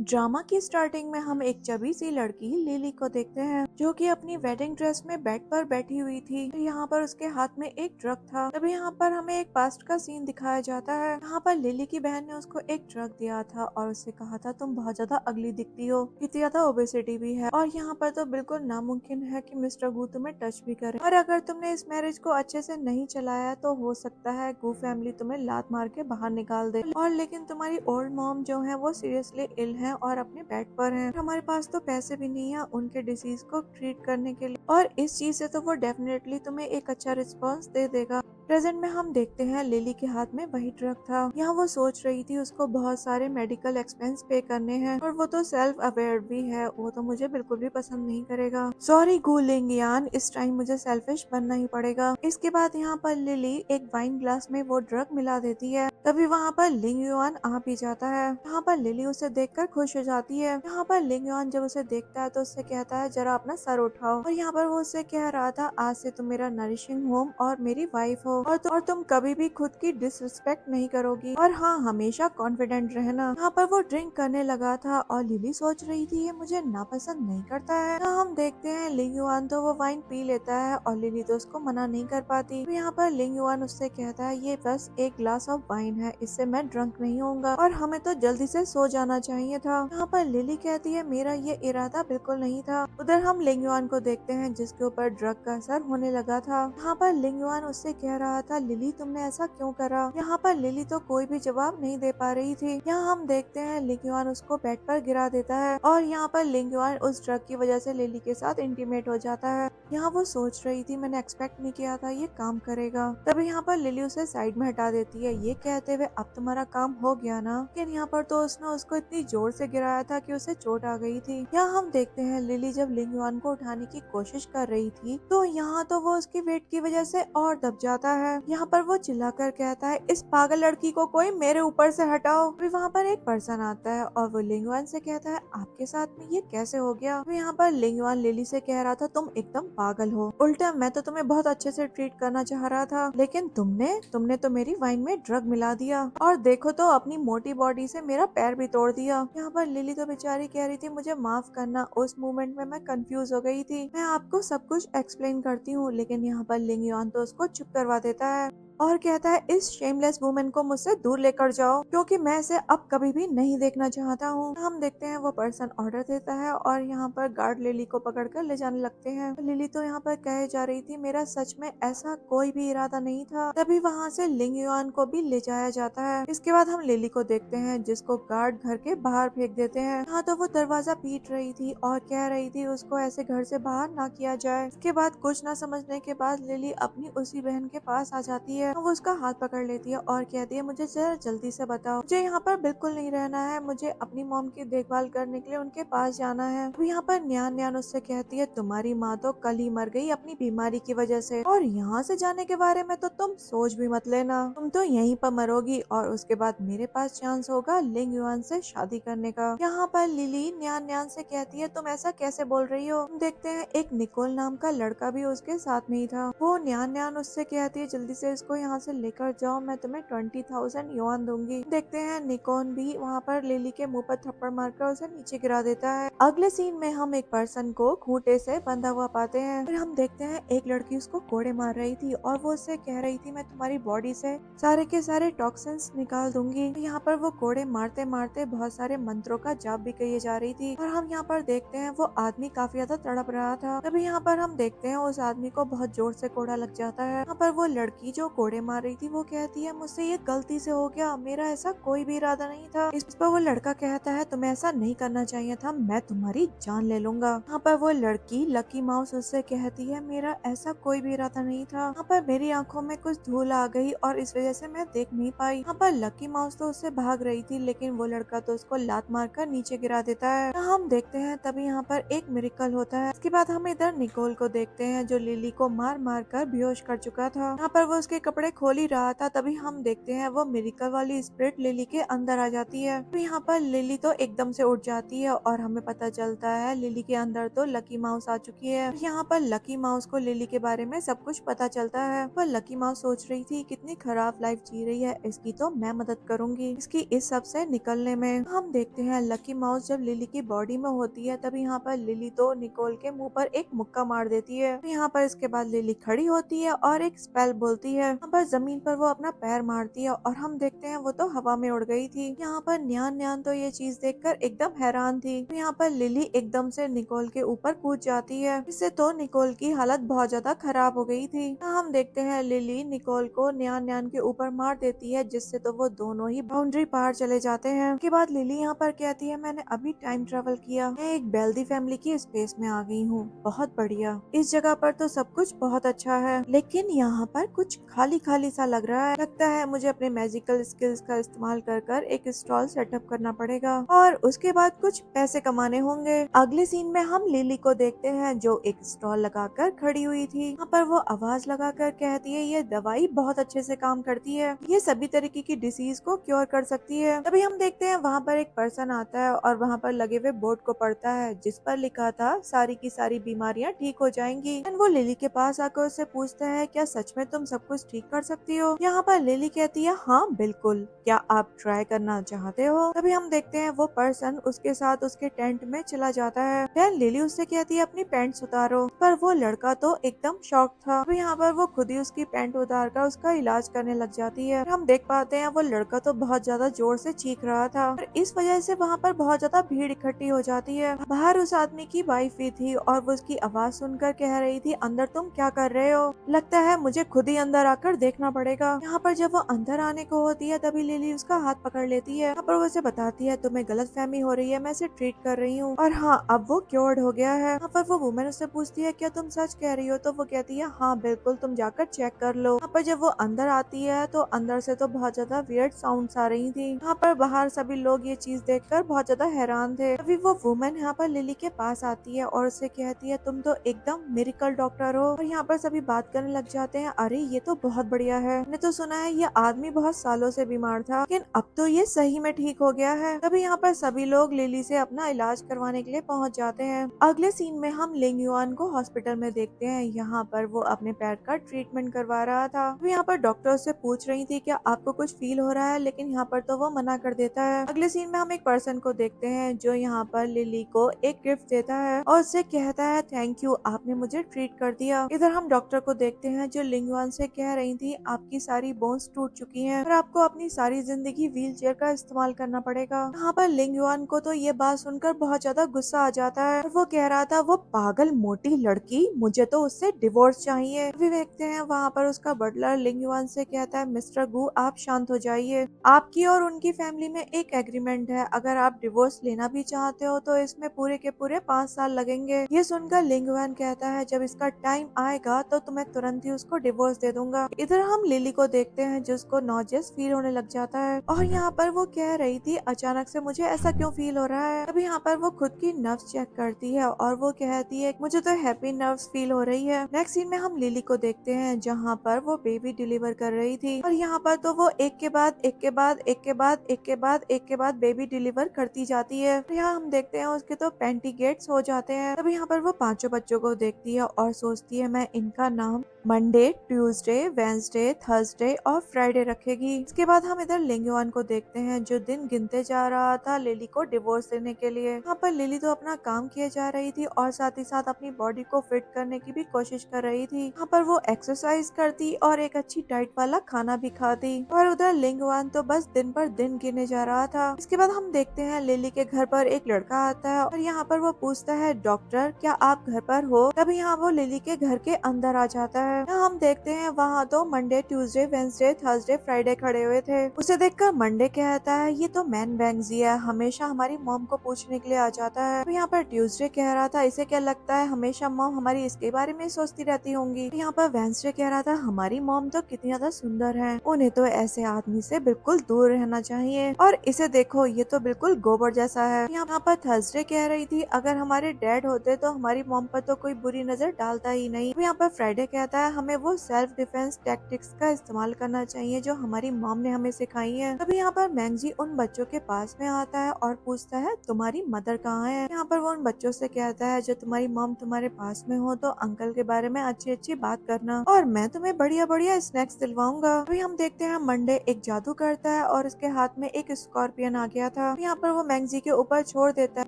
Drama की starting में हम एक चबी सी लड़की लिली को देखते हैं जो कि अपनी वेडिंग ड्रेस में बेड पर बैठी हुई थी। यहाँ पर उसके हाथ में एक ट्रक था। तभी यहाँ पर हमें एक पास्ट का सीन दिखाया जाता है। यहाँ पर लिली की बहन ने उसको एक ट्रक दिया था और उससे कहा था तुम बहुत ज्यादा अगली दिखती हो, इतनी ज्यादा ओबेसिटी भी है और यहाँ पर तो बिल्कुल नामुमकिन है कि मिस्टर गू तुम्हें टच भी करे और अगर तुमने इस मैरिज को अच्छे से नहीं चलाया तो हो सकता है गू फैमिली तुम्हें लात मार के बाहर निकाल दे। और लेकिन तुम्हारी ओल्ड मॉम जो है वो सीरियसली इल है और अपने बेड पर है। हमारे पास तो पैसे भी नहीं है उनके डिसीज को ट्रीट करने के लिए और इस चीज से तो वो डेफिनेटली तुम्हें एक अच्छा रिस्पॉन्स दे देगा। प्रेजेंट में हम देखते हैं लिली के हाथ में वही ट्रक था। यहाँ वो सोच रही थी उसको बहुत सारे मेडिकल एक्सपेंस पे करने हैं और वो तो सेल्फ अवेयर भी है, वो तो मुझे बिल्कुल भी पसंद नहीं करेगा। सॉरी गू लिंगियान, इस टाइम मुझे सेल्फिश बनना ही पड़ेगा। इसके बाद यहाँ पर लिली एक वाइन ग्लास में वो ड्रग मिला देती है। तभी वहाँ पर लिंग युआन आ भी जाता है। यहाँ पर लिली उसे देखकर खुश हो जाती है। यहाँ पर लिंग युआन जब उसे देखता है तो उससे कहता है जरा अपना सर उठाओ और यहाँ पर वो उससे कह रहा था आज से तुम मेरा नरिशिंग होम और मेरी वाइफ हो और तुम कभी भी खुद की डिसरिस्पेक्ट नहीं करोगी और हाँ हमेशा कॉन्फिडेंट रहना। यहाँ पर वो ड्रिंक करने लगा था और लिली सोच रही थी ये मुझे नापसंद नहीं करता है। यहाँ हम देखते हैं लिंग युआन तो वो वाइन पी लेता है और लिली तो उसको मना नहीं कर पाती। तो यहाँ पर लिंग युआन उससे कहता है ये बस एक ग्लास ऑफ वाइन है, इससे मैं ड्रंक नहीं होऊंगा और हमें तो जल्दी से सो जाना चाहिए था। यहाँ पर लिली कहती है मेरा ये इरादा बिल्कुल नहीं था। उधर हम लिंग युआन को देखते हैं जिसके ऊपर ड्रग का असर होने लगा था। यहाँ पर लिंग युआन उससे कह रहा था लिली तुमने ऐसा क्यों करा। यहाँ पर लिली तो कोई भी जवाब नहीं दे पा रही थी। यहाँ हम देखते हैं लिंग युआन उसको बेड पर गिरा देता है और यहाँ पर लिंग युआन उस ड्रग की वजह से लिली के साथ इंटीमेट हो जाता है। यहाँ वो सोच रही थी मैंने एक्सपेक्ट नहीं किया था ये काम करेगा। तभी यहाँ पर लिली उसे साइड में हटा देती है ये कहते हुए अब तुम्हारा काम हो गया ना। लेकिन यहाँ पर तो उसने उसको इतनी जोर से गिराया था कि उसे चोट आ गई थी। यहाँ हम देखते हैं लिली जब लिंग युआन को उठाने की कोशिश कर रही थी तो यहाँ तो वो उसकी वेट की वजह से और दब जाता है। यहाँ पर वो चिल्लाकर कहता है इस पागल लड़की को कोई मेरे ऊपर से हटाओ। फिर वहाँ पर एक पर्सन आता है और वो लिंग युआन से कहता है आपके साथ में ये कैसे हो गया। फिर यहाँ पर लिंग युआन लिली से कह रहा था तुम एकदम पागल हो, उल्टा मैं तो तुम्हें बहुत अच्छे से ट्रीट करना चाह रहा था लेकिन तुमने तो मेरी वाइन में ड्रग मिला दिया और देखो तो अपनी मोटी बॉडी से मेरा पैर भी तोड़ दिया। यहाँ पर लिली तो बेचारी कह रही थी मुझे माफ करना, उस मोमेंट में मैं कंफ्यूज हो गई थी, मैं आपको सब कुछ एक्सप्लेन करती हूँ। लेकिन यहाँ पर लिंग युआन तो उसको चुप करवा देता है और कहता है इस शेमलेस वुमन को मुझसे दूर लेकर जाओ क्योंकि मैं इसे अब कभी भी नहीं देखना चाहता हूँ। हम देखते हैं वो पर्सन ऑर्डर देता है और यहाँ पर गार्ड लिली को पकड़कर ले जाने लगते हैं। लिली तो यहाँ पर कहे जा रही थी मेरा सच में ऐसा कोई भी इरादा नहीं था। तभी वहाँ से लिंग युआन को भी ले जाया जाता है। इसके बाद हम लिली को देखते हैं जिसको गार्ड घर के बाहर फेंक देते हैं। यहाँ तो वो दरवाजा पीट रही थी और कह रही थी उसको ऐसे घर से बाहर ना किया जाए। इसके बाद कुछ ना समझने के बाद लिली अपनी उसी बहन के पास आ जाती है। वो उसका हाथ पकड़ लेती है और कहती है मुझे जरा जल्दी से बताओ, मुझे यहाँ पर बिल्कुल नहीं रहना है, मुझे अपनी मॉम की देखभाल करने के लिए उनके पास जाना है। तो यहाँ पर न्यान न्यान उससे कहती है तुम्हारी माँ तो कल ही मर गई अपनी बीमारी की वजह से और यहाँ से जाने के बारे में तो तुम सोच भी मत लेना, तुम तो यहीं पर मरोगी और उसके बाद मेरे पास चांस होगा लिंग युआन से शादी करने का। यहाँ पर लिली न्यान न्यान से कहती है तुम ऐसा कैसे बोल रही हो। देखते हैं एक निकोल नाम का लड़का भी उसके साथ में ही था। वो न्यान न्यान उससे कहती है जल्दी से इसको यहाँ से लेकर जाओ, मैं तुम्हें 20,000 युआन दूंगी। देखते हैं निकोन भी वहाँ पर लिली के मुंह पर थप्पड़ मारकर उसे नीचे गिरा देता है। अगले सीन में हम एक पर्सन को खूंटे से बंधा हुआ पाते हैं। फिर हम देखते हैं एक लड़की उसको कोड़े मार रही थी और वो उससे कह रही थी मैं तुम्हारी बॉडी से सारे के सारे टॉक्सिन्स निकाल दूंगी। यहाँ पर वो कोड़े मारते मारते बहुत सारे मंत्रों का जाप भी कही जा रही थी और हम यहाँ पर देखते हैं वो आदमी काफी ज्यादा तड़प रहा था। तभी यहाँ पर हम देखते हैं उस आदमी को बहुत जोर से कोड़ा लग जाता है। यहाँ पर वो लड़की जो कोड़े मार रही थी वो कहती है मुझसे ये गलती से हो गया, मेरा ऐसा कोई भी इरादा नहीं था। इस पर वो लड़का कहता है तुम्हें ऐसा नहीं करना चाहिए था, मैं तुम्हारी जान ले लूंगा। यहाँ पर वो लड़की लकी माउस उससे कहती है मेरा ऐसा कोई भी इरादा नहीं था, यहाँ पर मेरी आंखों में कुछ धूल आ गई और इस वजह से मैं देख नहीं पाई। यहाँ पर लकी माउस तो उससे भाग रही थी लेकिन वो लड़का तो उसको लात मारकर नीचे गिरा देता है। हम देखते हैं तभी यहाँ पर एक मिरेकल होता है। इसके बाद हम इधर निकोल को देखते हैं जो लिली को मार मार कर बेहोश कर चुका था। यहाँ पर वो उसके कपड़े खोल ही रहा था तभी हम देखते हैं वो मिरेकल वाली स्पिरिट लिली के अंदर आ जाती है। तो यहाँ पर लिली तो एकदम से उठ जाती है और हमें पता चलता है लिली के अंदर तो लकी माउस आ चुकी है। यहाँ पर लकी माउस को लिली के बारे में सब कुछ पता चलता है। पर लकी माउस सोच रही थी कितनी खराब लाइफ जी रही है, इसकी तो मैं मदद करूंगी इसकी इस सब से निकलने में। हम देखते हैं लकी माउस जब लिली की बॉडी में होती है तभी यहाँ पर लिली तो निकोल के मुंह पर एक मुक्का मार देती है। यहाँ पर इसके बाद लिली खड़ी होती है और एक स्पेल बोलती है। यहाँ पर जमीन पर वो अपना पैर मारती है और हम देखते हैं वो तो हवा में उड़ गई थी। यहाँ पर न्यान न्यान तो ये चीज देखकर एकदम हैरान थी। तो यहाँ पर लिली एकदम से निकोल के ऊपर कूद जाती है, इससे तो निकोल की हालत बहुत ज्यादा खराब हो गई थी। यहाँ हम देखते हैं लिली निकोल को न्यान न्यान के ऊपर मार देती है, जिससे तो वो दोनों ही बाउंड्री पार चले जाते हैं। उसके बाद लिली यहाँ पर कहती है मैंने अभी टाइम ट्रेवल किया, मैं एक बेल्दी फैमिली की स्पेस में आ गई हूँ, बहुत बढ़िया। इस जगह पर तो सब कुछ बहुत अच्छा है, लेकिन यहाँ पर कुछ खाली खाली सा लग रहा है। लगता है मुझे अपने मैजिकल स्किल्स का इस्तेमाल कर एक स्टॉल सेटअप करना पड़ेगा और उसके बाद कुछ पैसे कमाने होंगे। अगले सीन में हम लिली को देखते हैं जो एक स्टॉल लगाकर खड़ी हुई थी। यहाँ पर वो आवाज लगाकर कहती है ये दवाई बहुत अच्छे से काम करती है, ये सभी तरीके की डिसीज को क्योर कर सकती है। तभी हम देखते हैं वहाँ पर एक पर्सन आता है और वहाँ पर लगे हुए बोर्ड को पढ़ता है जिस पर लिखा था सारी की सारी बीमारियाँ ठीक हो जाएंगी। वो लिली के पास आकर उससे पूछता है क्या सच में तुम सब कुछ ठीक कर सकती हो। यहाँ पर लिली कहती है हाँ बिल्कुल, क्या आप ट्राई करना चाहते हो। तभी हम देखते हैं वो पर्सन उसके साथ उसके टेंट में चला जाता है। फिर लिली उससे कहती है अपनी पैंट्स उतारो, पर वो लड़का तो एकदम शॉक था। तो यहाँ पर वो खुद ही उसकी पैंट उतार कर उसका इलाज करने लग जाती है। हम देख पाते हैं वो लड़का तो बहुत ज्यादा जोर से चीख रहा था और इस वजह से वहाँ पर बहुत ज्यादा भीड़ इकट्ठी हो जाती है। बाहर उस आदमी की वाइफ भी थी और वो उसकी आवाज सुनकर कह रही थी अंदर तुम क्या कर रहे हो, लगता है मुझे खुद ही अंदर आकर देखना पड़ेगा। यहाँ पर जब वो अंदर आने को होती है तभी लिली उसका हाथ पकड़ लेती है। यहाँ पर वो उसे बताती है तुम्हें गलतफहमी हो रही है, मैं इसे ट्रीट कर रही हूँ और हाँ अब वो क्योर्ड हो गया है। यहाँ पर वो वुमेन उससे पूछती है क्या तुम सच कह रही हो, तो वो कहती है हाँ बिल्कुल, तुम जाकर चेक कर लो। यहाँ पर जब वो अंदर आती है तो अंदर से तो बहुत ज्यादा वियर्ड साउंड्स आ रही थी। यहाँ पर बाहर सभी लोग ये चीज देखकर बहुत ज्यादा हैरान थे। तभी वो वुमेन यहाँ पर लिली के पास आती है और उससे कहती है तुम तो एकदम मिरेकल डॉक्टर हो। और यहाँ पर सभी बात करने लग जाते हैं अरे ये तो बहुत बढ़िया है, मैंने तो सुना है ये आदमी बहुत सालों से बीमार था लेकिन अब तो ये सही में ठीक हो गया है। तभी यहाँ पर सभी लोग लिली से अपना इलाज करवाने के लिए पहुँच जाते हैं। अगले सीन में हम लिंग युआन को हॉस्पिटल में देखते हैं। यहाँ पर वो अपने पैर का ट्रीटमेंट करवा रहा था। तो यहाँ पर डॉक्टर से पूछ रही थी क्या आपको कुछ फील हो रहा है, लेकिन यहाँ पर तो वो मना कर देता है। अगले सीन में हम एक पर्सन को देखते हैं जो यहाँ पर लिली को एक गिफ्ट देता है और उससे कहता है थैंक यू, आपने मुझे ट्रीट कर दिया। इधर हम डॉक्टर को देखते हैं जो लिंग युआन से कह रही थी आपकी सारी बोन्स टूट चुकी हैं और आपको अपनी सारी जिंदगी व्हील चेयर का इस्तेमाल करना पड़ेगा। यहाँ पर लिंग युआन को तो ये बात सुनकर बहुत ज्यादा गुस्सा आ जाता है और वो कह रहा था वो पागल मोटी लड़की, मुझे तो उससे डिवोर्स चाहिए। अभी देखते हैं वहाँ पर उसका बटलर लिंग युआन से कहता है मिस्टर गु आप शांत हो जाइए, आपकी और उनकी फैमिली में एक एग्रीमेंट है, अगर आप डिवोर्स लेना भी चाहते हो तो इसमें पूरे के पूरे 5 साल लगेंगे। ये सुनकर लिंग युआन कहता है जब इसका टाइम आएगा तो तुम्हें तुरंत ही उसको डिवोर्स दे दूंगा। इधर हम लिली को देखते हैं जिसको नॉजियस फील होने लग जाता है और यहाँ पर वो कह रही थी अचानक से मुझे ऐसा क्यों फील हो रहा है। अभी यहाँ पर वो खुद की नर्व्स चेक करती है और वो कहती है मुझे तो हैप्पी नर्व्स फील हो रही है। नेक्स्ट सीन में हम लिली को देखते हैं जहाँ पर वो बेबी डिलीवर कर रही थी और यहाँ पर तो वो एक के बाद एक के बाद एक के बाद एक के बाद एक के बाद बेबी डिलीवर करती जाती है। यहाँ हम देखते हैं उसके तो पेंटीगेट्स हो जाते हैं। तब यहाँ पर वो 5 बच्चों को देखती है और सोचती है मैं इनका नाम मंडे, ट्यूसडे, वेंसडे, थर्सडे और फ्राइडे रखेगी। इसके बाद हम इधर लिंग युआन को देखते हैं जो दिन गिनते जा रहा था लिली को डिवोर्स देने के लिए। यहाँ पर लिली तो अपना काम किए जा रही थी और साथ ही साथ अपनी बॉडी को फिट करने की भी कोशिश कर रही थी। यहाँ पर वो एक्सरसाइज करती और एक अच्छी डाइट वाला खाना भी खाती और उधर लिंग युआन तो बस दिन पर दिन गिने जा रहा था। इसके बाद हम देखते हैं लिली के घर पर एक लड़का आता है और यहाँ पर वो पूछता है डॉक्टर क्या आप घर पर हो। तभी यहाँ वो लिली के घर के अंदर आ जाता है। यहाँ हम देखते हैं वहाँ तो Monday, Tuesday, Wednesday, Thursday, Friday खड़े हुए थे। उसे देखकर मंडे कहता है ये तो मैन बैंगजी है, हमेशा हमारी मॉम को पूछने के लिए आ जाता है। तो यहाँ पर ट्यूसडे कह रहा था इसे क्या लगता है हमेशा मॉम हमारी इसके बारे में सोचती रहती होंगी। यहाँ पर वेंसडे कह रहा था हमारी मॉम तो कितनी ज्यादा सुंदर है, उन्हें तो ऐसे आदमी से बिल्कुल दूर रहना चाहिए और इसे देखो ये तो बिल्कुल गोबर जैसा है। यहाँ पर थर्सडे कह रही थी अगर हमारे डैड होते तो हमारी मॉम पर तो कोई बुरी नजर डालता ही नहीं। यहाँ पर फ्राइडे कहता है हमें वो सेल्फ डिफेंस टैक्टिक्स का इस्तेमाल करना चाहिए जो हमारी मॉम ने हमें सिखाई है। तभी यहाँ पर मैंगजी उन बच्चों के पास में आता है और पूछता है तुम्हारी मदर कहाँ है। यहाँ पर वो उन बच्चों से कहता है जो तुम्हारी मॉम तुम्हारे पास में हो तो अंकल के बारे में अच्छी अच्छी बात करना और मैं तुम्हें बढ़िया बढ़िया स्नैक्स दिलवाऊंगा। अभी हम देखते हैं मंडे एक जादू करता है और उसके हाथ में एक स्कॉर्पियन आ गया था। यहाँ पर वो मैंगजी के ऊपर छोड़ देता है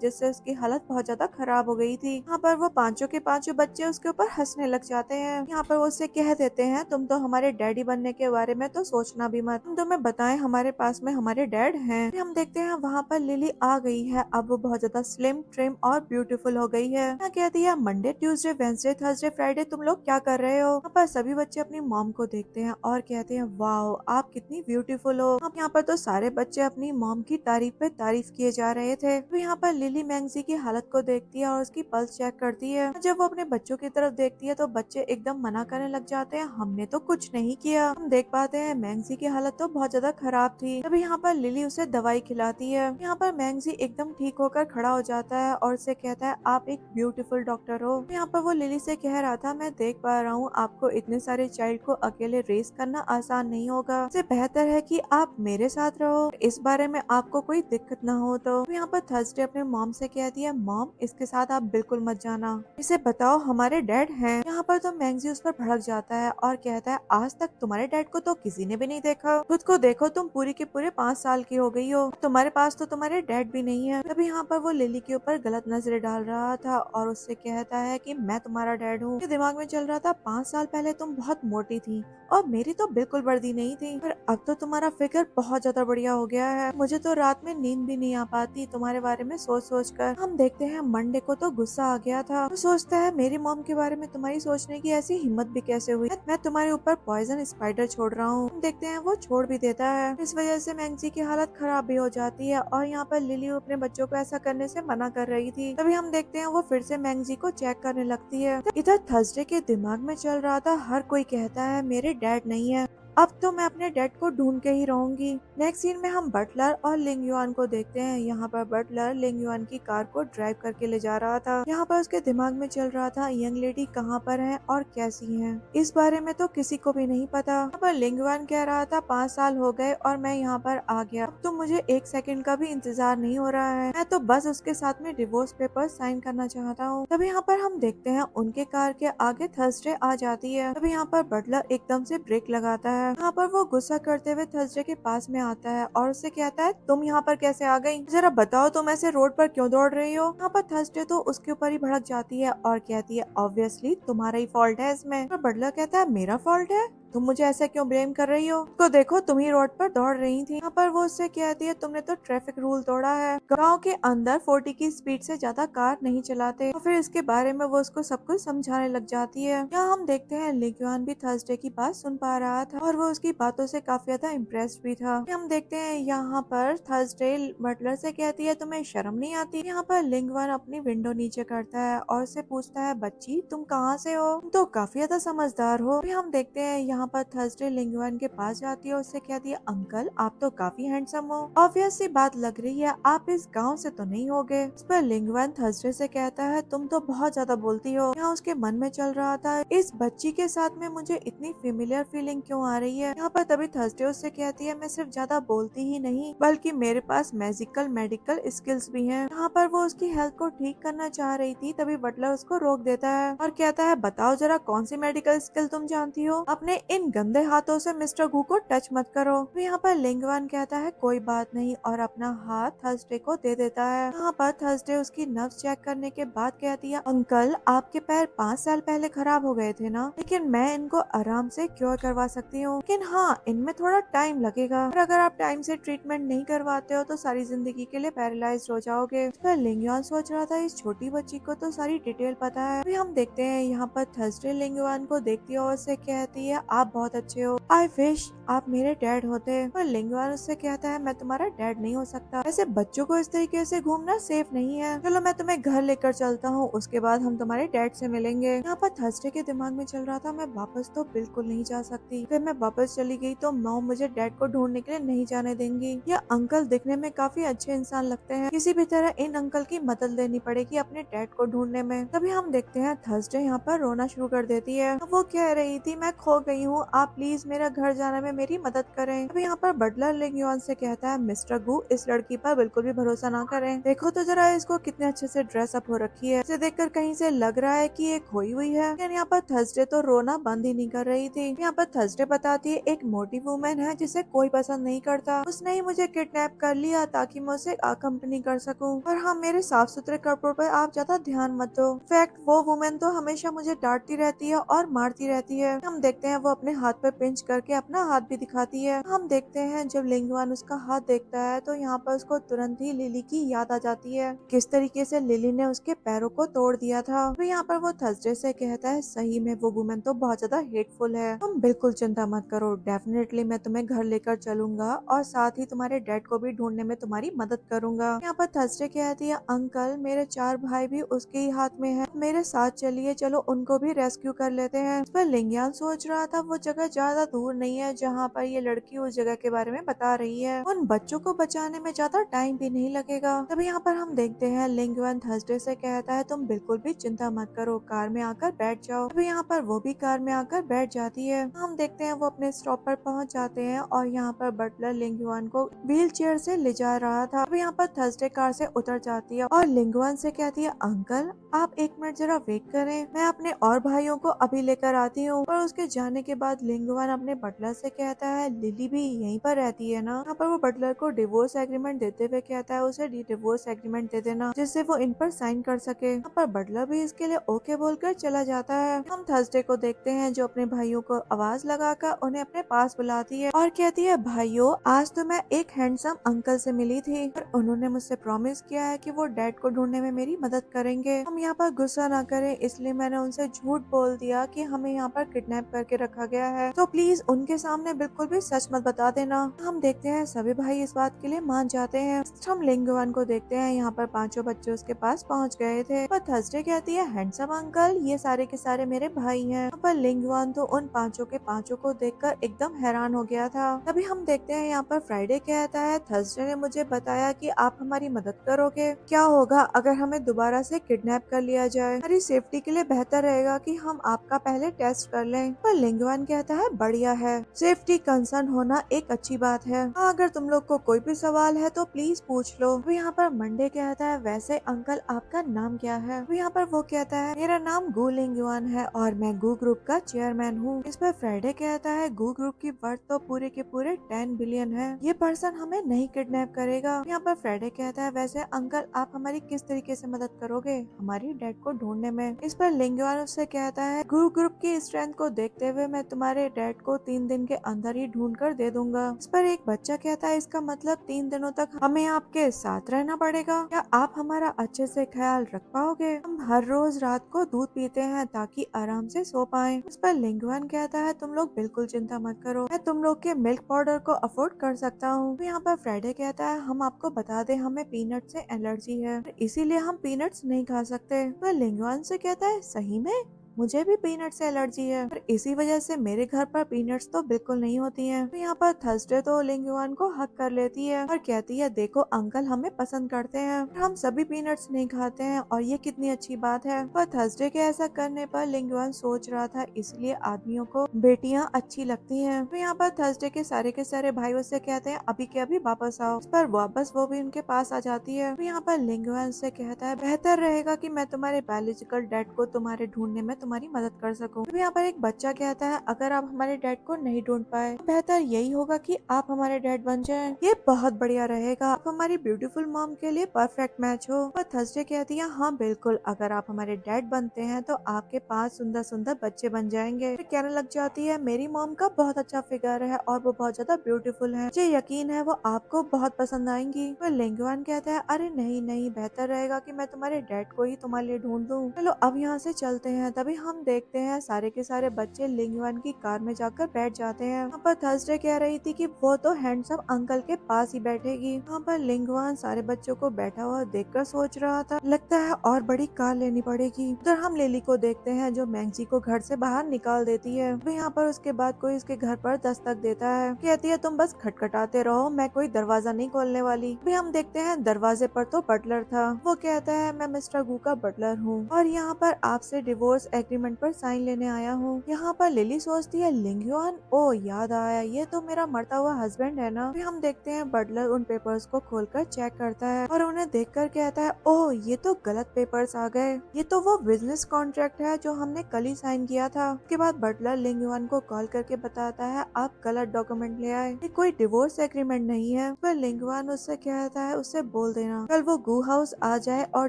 जिससे उसकी हालत बहुत ज्यादा खराब हो गई थी। यहाँ पर वो पांचों के पांचों बच्चे उसके ऊपर हंसने लग जाते हैं। यहाँ पर वो उससे कह देते हैं तुम तो हमारे डैडी बनने के बारे में तो सोचना भी मत, तुम तुम्हें बताएं हमारे पास में हमारे डैड हैं। हम देखते हैं वहाँ पर लिली आ गई है। अब वो बहुत ज्यादा स्लिम ट्रिम और ब्यूटीफुल हो गई है। यहाँ कहती है Monday Tuesday Wednesday Thursday Friday तुम लोग क्या कर रहे हो। यहाँ पर सभी बच्चे अपनी मॉम को देखते हैं और कहते हैं वाओ आप कितनी ब्यूटीफुल हो। अब यहाँ पर तो सारे बच्चे अपनी मॉम की तारीफ पे तारीफ किए जा रहे थे। तो यहाँ पर लिली मैंगजी की हालत को देखती है और उसकी पल्स चेक करती है। जब वो अपने बच्चों की तरफ देखती है तो बच्चे एकदम मना करने लग जाते हैं हमने तो कुछ नहीं किया। हम देख पाते हैं मैंगजी की हालत तो बहुत ज्यादा खराब थी। तभी यहाँ पर लिली उसे दवाई खिलाती है। यहाँ पर मैंगजी एकदम ठीक होकर खड़ा हो जाता है और उसे कहता है आप एक ब्यूटीफुल डॉक्टर हो। यहाँ पर वो लिली से कह रहा था मैं देख पा रहा हूँ आपको इतने सारे चाइल्ड को अकेले रेस करना आसान नहीं होगा, इससे बेहतर है कि आप मेरे साथ रहो, इस बारे में आपको कोई दिक्कत ना हो। तो यहाँ पर थर्सडे अपने मॉम से कहती है मॉम इसके साथ आप बिल्कुल मत जाना, इसे बताओ हमारे डैड हैं। यहाँ पर तो मैंगजी उस पर भड़क जाता है और कहता है आज तक तुम्हारे डैड को तो किसी ने भी नहीं देखा, खुद को देखो तुम पूरी के पूरे 5 साल की हो गई हो, तुम्हारे पास तो तुम्हारे डैड भी नहीं है। तभी यहाँ पर वो लिली के ऊपर गलत नजरें डाल रहा था और उससे कहता है कि मैं तुम्हारा डैड हूँ। दिमाग में चल रहा था 5 साल पहले तुम बहुत मोटी थी और मेरी तो बिल्कुल वर्दी नहीं थी, पर अब तो तुम्हारा फिगर बहुत ज्यादा बढ़िया हो गया है, मुझे तो रात में नींद भी नहीं आ पाती तुम्हारे बारे में सोच सोच कर। हम देखते हैं मंडे को तो गुस्सा आ गया था, वो सोचता है मेरी मॉम के बारे में तुम्हारी सोचने की ऐसी हिम्मत भी कैसे हुई, मैं तुम्हारे ऊपर पॉइजन स्पाइडर छोड़ रहा हूँ। हम देखते हैं वो छोड़ भी देता है। इस वजह से मैंगजी की हालत खराब भी हो जाती है और यहाँ पर लिली अपने बच्चों को ऐसा करने से मना कर रही थी। तभी हम देखते हैं वो फिर से मैंगजी को चेक करने लगती है। इधर थर्सडे के दिमाग में चल रहा था हर कोई कहता है मेरे डैड नहीं है, अब तो मैं अपने डैड को ढूंढ के ही रहूंगी। नेक्स्ट सीन में हम बटलर और लिंग युआन को देखते हैं। यहाँ पर बटलर लिंग युआन की कार को ड्राइव करके ले जा रहा था। यहाँ पर उसके दिमाग में चल रहा था यंग लेडी कहाँ पर है और कैसी है, इस बारे में तो किसी को भी नहीं पता। यहाँ पर लिंग युआन कह रहा था 5 साल हो गए और मैं यहाँ पर आ गया, अब तो मुझे 1 सेकंड का भी इंतजार नहीं हो रहा है, मैं तो बस उसके साथ में डिवोर्स पेपर साइन करना चाहता हूँ। तभी यहाँ पर हम देखते हैं उनके कार के आगे थर्सडे आ जाती है। तभी यहाँ पर बटलर एकदम से ब्रेक लगाता है। यहाँ पर वो गुस्सा करते हुए थर्सडे के पास में आता है और उससे कहता है तुम यहाँ पर कैसे आ गई, जरा बताओ तुम ऐसे रोड पर क्यों दौड़ रही हो। यहाँ पर थर्सडे तो उसके ऊपर ही भड़क जाती है और कहती है ऑब्वियसली तुम्हारा ही फॉल्ट है इसमें। तो बटलर कहता है मेरा फॉल्ट है, तुम मुझे ऐसा क्यों ब्लेम कर रही हो, तो देखो तुम ही रोड पर दौड़ रही थी। यहाँ पर वो उससे कहती है तुमने तो ट्रैफिक रूल तोड़ा है, गांव के अंदर 40 की स्पीड से ज्यादा कार नहीं चलाते। और फिर इसके बारे में वो उसको सब कुछ समझाने लग जाती है। यहाँ हम देखते हैं लिंग युआन भी थर्सडे की बात सुन पा रहा था और वो उसकी बातों से काफी ज्यादा इम्प्रेस्ड भी था। हम देखते हैं यहाँ पर थर्सडे बटलर से कहती है तुम्हें शर्म नहीं आती। यहाँ पर लिंग युआन अपनी विंडो नीचे करता है और उससे पूछता है बच्ची तुम कहाँ से हो, तुम तो काफी ज्यादा समझदार हो। फिर हम देखते हैं यहाँ पर थर्सडे लिंग युआन के पास जाती है और उससे कहती है अंकल आप तो काफी हैंडसम हो, ऑब्वियस सी बात लग रही है आप इस गांव से तो नहीं होगे। इस पर लिंग युआन थर्सडे से कहता है तुम तो बहुत ज्यादा बोलती हो। यहाँ उसके मन में चल रहा था इस बच्ची के साथ में मुझे इतनी फेमिलियर फीलिंग क्यों आ रही है। यहाँ पर तभी थर्सडे उससे कहती है मैं सिर्फ ज्यादा बोलती ही नहीं बल्कि मेरे पास मैजिकल मेडिकल स्किल्स भी हैं। यहाँ पर वो उसकी हेल्थ को ठीक करना चाह रही थी तभी बटलर उसको रोक देता है और कहता है बताओ जरा कौन सी मेडिकल स्किल तुम जानती हो, अपने इन गंदे हाथों से मिस्टर गू को टच मत करो। तो यहाँ पर लिंग युआन कहता है कोई बात नहीं और अपना हाथ थर्सडे को दे देता है। यहाँ पर थर्सडे उसकी नब्ज चेक करने के बाद कहती है अंकल आपके पैर 5 साल पहले खराब हो गए थे ना, लेकिन मैं इनको आराम से क्योर करवा सकती हूँ, लेकिन हाँ इनमें थोड़ा टाइम लगेगा और अगर आप टाइम से ट्रीटमेंट नहीं करवाते हो तो सारी जिंदगी के लिए पैरालाइज्ड हो जाओगे। पर लिंग युआन सोच रहा था इस छोटी बच्ची को तो सारी डिटेल पता है। अभी हम देखते हैं यहाँ पर थर्सडे लिंग युआन को देखती है और उससे कहती है आप बहुत अच्छे हो, आई विश आप मेरे डैड होते। पर लिंग युआन उससे कहता है मैं तुम्हारा डैड नहीं हो सकता, ऐसे बच्चों को इस तरीके से घूमना सेफ नहीं है, चलो मैं तुम्हें घर लेकर चलता हूँ उसके बाद हम तुम्हारे डैड से मिलेंगे। यहाँ पर थर्सडे के दिमाग में चल रहा था मैं वापस तो बिल्कुल नहीं जा सकती, फिर मैं वापस चली गई तो मॉम मुझे डैड को ढूंढने के लिए नहीं जाने देंगी। यह अंकल दिखने में काफी अच्छे इंसान लगते हैं, किसी भी तरह इन अंकल की मदद लेनी पड़ेगी अपने डैड को ढूंढने में। तभी हम देखते हैं थर्सडे यहाँ पर रोना शुरू कर देती है। वो कह रही थी मैं खो गई हूँ, आप प्लीज मेरा घर जाने में मेरी मदद करें। अब यहाँ पर बटलर लिंग युआन से कहता है, मिस्टर गु, इस लड़की पर बिल्कुल भी भरोसा ना करें। देखो तो जरा इसको कितने अच्छे से ड्रेसअप हो रखी है। इसे देखकर कहीं से लग रहा है कि ये खोई हुई है। लेकिन यहाँ पर थर्सडे तो रोना बंद ही नहीं कर रही थी। यहाँ पर थर्सडे बताती है, एक मोटी वुमेन है जिसे कोई पसंद नहीं करता, उसने ही मुझे किडनैप कर लिया ताकि मैं उसे अकम्पनी कर सकूं। और हाँ, मेरे साफ सुथरे कपड़ों पर आप ज्यादा ध्यान मत दो। फैक्ट वो वुमेन तो हमेशा मुझे डांटती रहती है और मारती रहती है। हम देखते हैं वो अपने हाथ पे पिंच करके अपना हाथ भी दिखाती है। हम देखते हैं जब लिंग युआन उसका हाथ देखता है तो यहाँ पर उसको तुरंत ही लिली की याद आ जाती है, किस तरीके से लिली ने उसके पैरों को तोड़ दिया था। तो यहाँ पर वो थर्सडे से कहता है, सही में वो वुमेन तो बहुत ज्यादा हेटफुल है, तुम बिल्कुल चिंता मत करो, डेफिनेटली मैं तुम्हें घर लेकर चलूंगा और साथ ही तुम्हारे डैड को भी ढूंढने में तुम्हारी मदद करूंगा। यहाँ पर थर्सडे कहती है, अंकल मेरे 4 भाई भी उसके ही हाथ में है, मेरे साथ चलिए, चलो उनको भी रेस्क्यू कर लेते हैं। इस पर लिंग युआन सोच रहा था वो जगह ज्यादा दूर नहीं है जहाँ पर ये लड़की उस जगह के बारे में बता रही है, उन बच्चों को बचाने में ज्यादा टाइम भी नहीं लगेगा। तभी यहाँ पर हम देखते हैं लिंग युआन थर्सडे से कहता है, तुम बिल्कुल भी चिंता मत करो, कार में आकर बैठ जाओ। तभी यहाँ पर वो भी कार में आकर बैठ जाती है। हम देखते हैं वो अपने स्टॉप पर पहुँच जाते हैं और यहाँ पर बटलर लिंग युआन को व्हील चेयर से ले जा रहा था। तभी यहाँ पर थर्सडे कार से उतर जाती है और लिंग युआन से कहती है, अंकल आप 1 मिनट जरा वेट करें, मैं अपने और भाइयों को अभी लेकर आती हूँ। और उसके जाने के बाद लिंग युआन अपने बटलर से कहता है, लिली भी यहीं पर रहती है ना। यहाँ पर वो बटलर को डिवोर्स एग्रीमेंट देते हुए कहता है, उसे डिवोर्स एग्रीमेंट दे देना जिससे वो इन पर साइन कर सके। यहाँ पर बटलर भी इसके लिए ओके बोलकर चला जाता है। हम थर्सडे को देखते हैं जो अपने भाइयों को आवाज लगाकर उन्हें अपने पास बुलाती है और कहती है, भाइयों आज तो मैं एक हैंडसम अंकल से मिली थी और उन्होंने मुझसे प्रॉमिस किया है कि वो डैड को ढूंढने में मेरी मदद करेंगे। हम यहाँ पर गुस्सा ना करें इसलिए मैंने उनसे झूठ बोल दिया कि हमें यहाँ पर किडनैप करके रखा गया है, तो प्लीज उनके सामने बिल्कुल भी सच मत बता देना। हम देखते हैं सभी भाई इस बात के लिए मान जाते हैं। हम लिंग युआन को देखते हैं, यहाँ पर 5 बच्चे उसके पास पहुँच गए थे। पर थर्सडे कहती है, हैंडसम अंकल ये सारे के सारे मेरे भाई हैं। पर लिंग युआन तो उन 5 के 5 को देखकर एकदम हैरान हो गया था। तभी हम देखते हैं यहाँ पर फ्राइडे कहता है, थर्सडे ने मुझे बताया कि आप हमारी मदद करोगे, क्या होगा अगर हमें दोबारा से किडनैप कर लिया जाए, हमारी सेफ्टी के लिए बेहतर रहेगा कि हम आपका पहले टेस्ट कर लें। पर लिंग युआन कहता है, बढ़िया है, सेफ्टी कंसर्न होना एक अच्छी बात है। हाँ, अगर तुम लोग को कोई भी सवाल है तो प्लीज पूछ लो। तो यहाँ पर मंडे कहता है, वैसे अंकल आपका नाम क्या है। तो यहाँ पर वो कहता है, मेरा नाम गु लिंग युआन है और मैं गु ग्रुप का चेयरमैन हूँ। इस पर फ्राइडे कहता है, गु ग्रुप की वर्थ तो पूरे के पूरे 10 बिलियन है, ये पर्सन हमें नहीं किडनैप करेगा। यहाँ पर फ्राइडे कहता है, वैसे अंकल आप हमारी किस तरीके से मदद करोगे हमारी डैड को ढूंढने में। इस पर लिंग युआन उससे कहता है, गु ग्रुप की स्ट्रेंथ को देखते हुए मैं तुम्हारे डैड को 3 दिन के अंदर ही ढूंढ कर दे दूंगा। इस पर एक बच्चा कहता है, इसका मतलब 3 दिनों तक हमें आपके साथ रहना पड़ेगा, क्या आप हमारा अच्छे से ख्याल रख पाओगे। हम हर रोज रात को दूध पीते हैं ताकि आराम से सो पाए। इस पर लिंग युआन कहता है, तुम लोग बिल्कुल चिंता मत करो, मैं तुम लोग के मिल्क पाउडर को अफोर्ड कर सकता हूँ। यहाँ पर फ्राइडे कहता है, हम आपको बता दें हमें पीनट से एलर्जी है, इसीलिए हम पीनट्स नहीं खा सकते। तो लिंग युआन से कहता है, सही में मुझे भी पीनट से एलर्जी है और इसी वजह से मेरे घर पर पीनट्स तो बिल्कुल नहीं होती हैं। तो यहाँ पर थर्सडे तो लिंग युआन को हक कर लेती है और कहती है, देखो अंकल हमें पसंद करते हैं, हम सभी पीनट्स नहीं खाते हैं और ये कितनी अच्छी बात है। पर थर्सडे के ऐसा करने पर लिंग युआन सोच रहा था इसलिए आदमियों को बेटियां अच्छी लगती हैं। तो यहाँ पर थर्सडे के सारे भाई उससे कहते हैं, अभी के अभी वापस आओ। इस पर वापस वो भी उनके पास आ जाती है। तो यहाँ पर लिंग युआन से कहता है, बेहतर रहेगा कि मैं तुम्हारे बायोलॉजिकल डैड को तुम्हारे ढूंढने में तुम्हारी मदद कर सकूं। तो यहाँ पर एक बच्चा कहता है, अगर आप हमारे डैड को नहीं ढूंढ पाए तो बेहतर यही होगा कि आप हमारे डैड बन जाएं, ये बहुत बढ़िया रहेगा, आप हमारी ब्यूटीफुल मॉम के लिए परफेक्ट मैच हो। पर थर्सडे कहती है, हाँ बिल्कुल, अगर आप हमारे डैड बनते हैं तो आपके 5 सुंदर सुंदर बच्चे बन जाएंगे। फिर कहने लग जाती है, मेरी मॉम का बहुत अच्छा फिगर है और वो बहुत ज्यादा ब्यूटीफुल है, मुझे यकीन है वो आपको बहुत पसंद आएंगी। तो लिंग युआन कहता है, अरे नहीं नहीं, बेहतर रहेगा कि मैं तुम्हारे डैड को ही तुम्हारे लिए ढूंढ दूं, चलो अब यहाँ से चलते हैं। तभी हम देखते हैं सारे के सारे बच्चे लिंग युआन की कार में जाकर बैठ जाते हैं। यहाँ पर थर्सडे कह रही थी कि वो तो हैंडसम अंकल के पास ही बैठेगी। यहाँ पर लिंग युआन सारे बच्चों को बैठा हुआ देखकर सोच रहा था, लगता है और बड़ी कार लेनी पड़ेगी। उधर हम लिली को देखते हैं जो मैंगजी को घर से बाहर निकाल देती है। तो यहाँ पर उसके बाद कोई इसके घर पर दस्तक देता है, कहती है तुम बस खटखटाते रहो, मैं कोई दरवाजा नहीं खोलने वाली। भी हम देखते हैं दरवाजे पर तो बटलर था, वो कहता है मैं मिस्टर गू का बटलर हूँ और यहाँ पर आपसे डिवोर्स एग्रीमेंट पर साइन लेने आया हूँ। यहाँ पर लिली सोचती है लिंग युआन, ओ याद आया, ये तो मेरा मरता हुआ हस्बैंड है ना। फिर हम देखते हैं बटलर उन पेपर्स को खोलकर चेक करता है और उन्हें देखकर कहता है, ओह ये तो गलत पेपर्स आ गए, ये तो वो बिजनेस कॉन्ट्रैक्ट है जो हमने कल ही साइन किया था। उसके बाद बटलर लिंग युआन को कॉल करके बताता है, आप गलत डॉक्यूमेंट ले आए, ये कोई डिवोर्स एग्रीमेंट नहीं है। पर लिंग युआन उससे कहता है, उससे बोल देना कल वो गू हाउस आ जाए और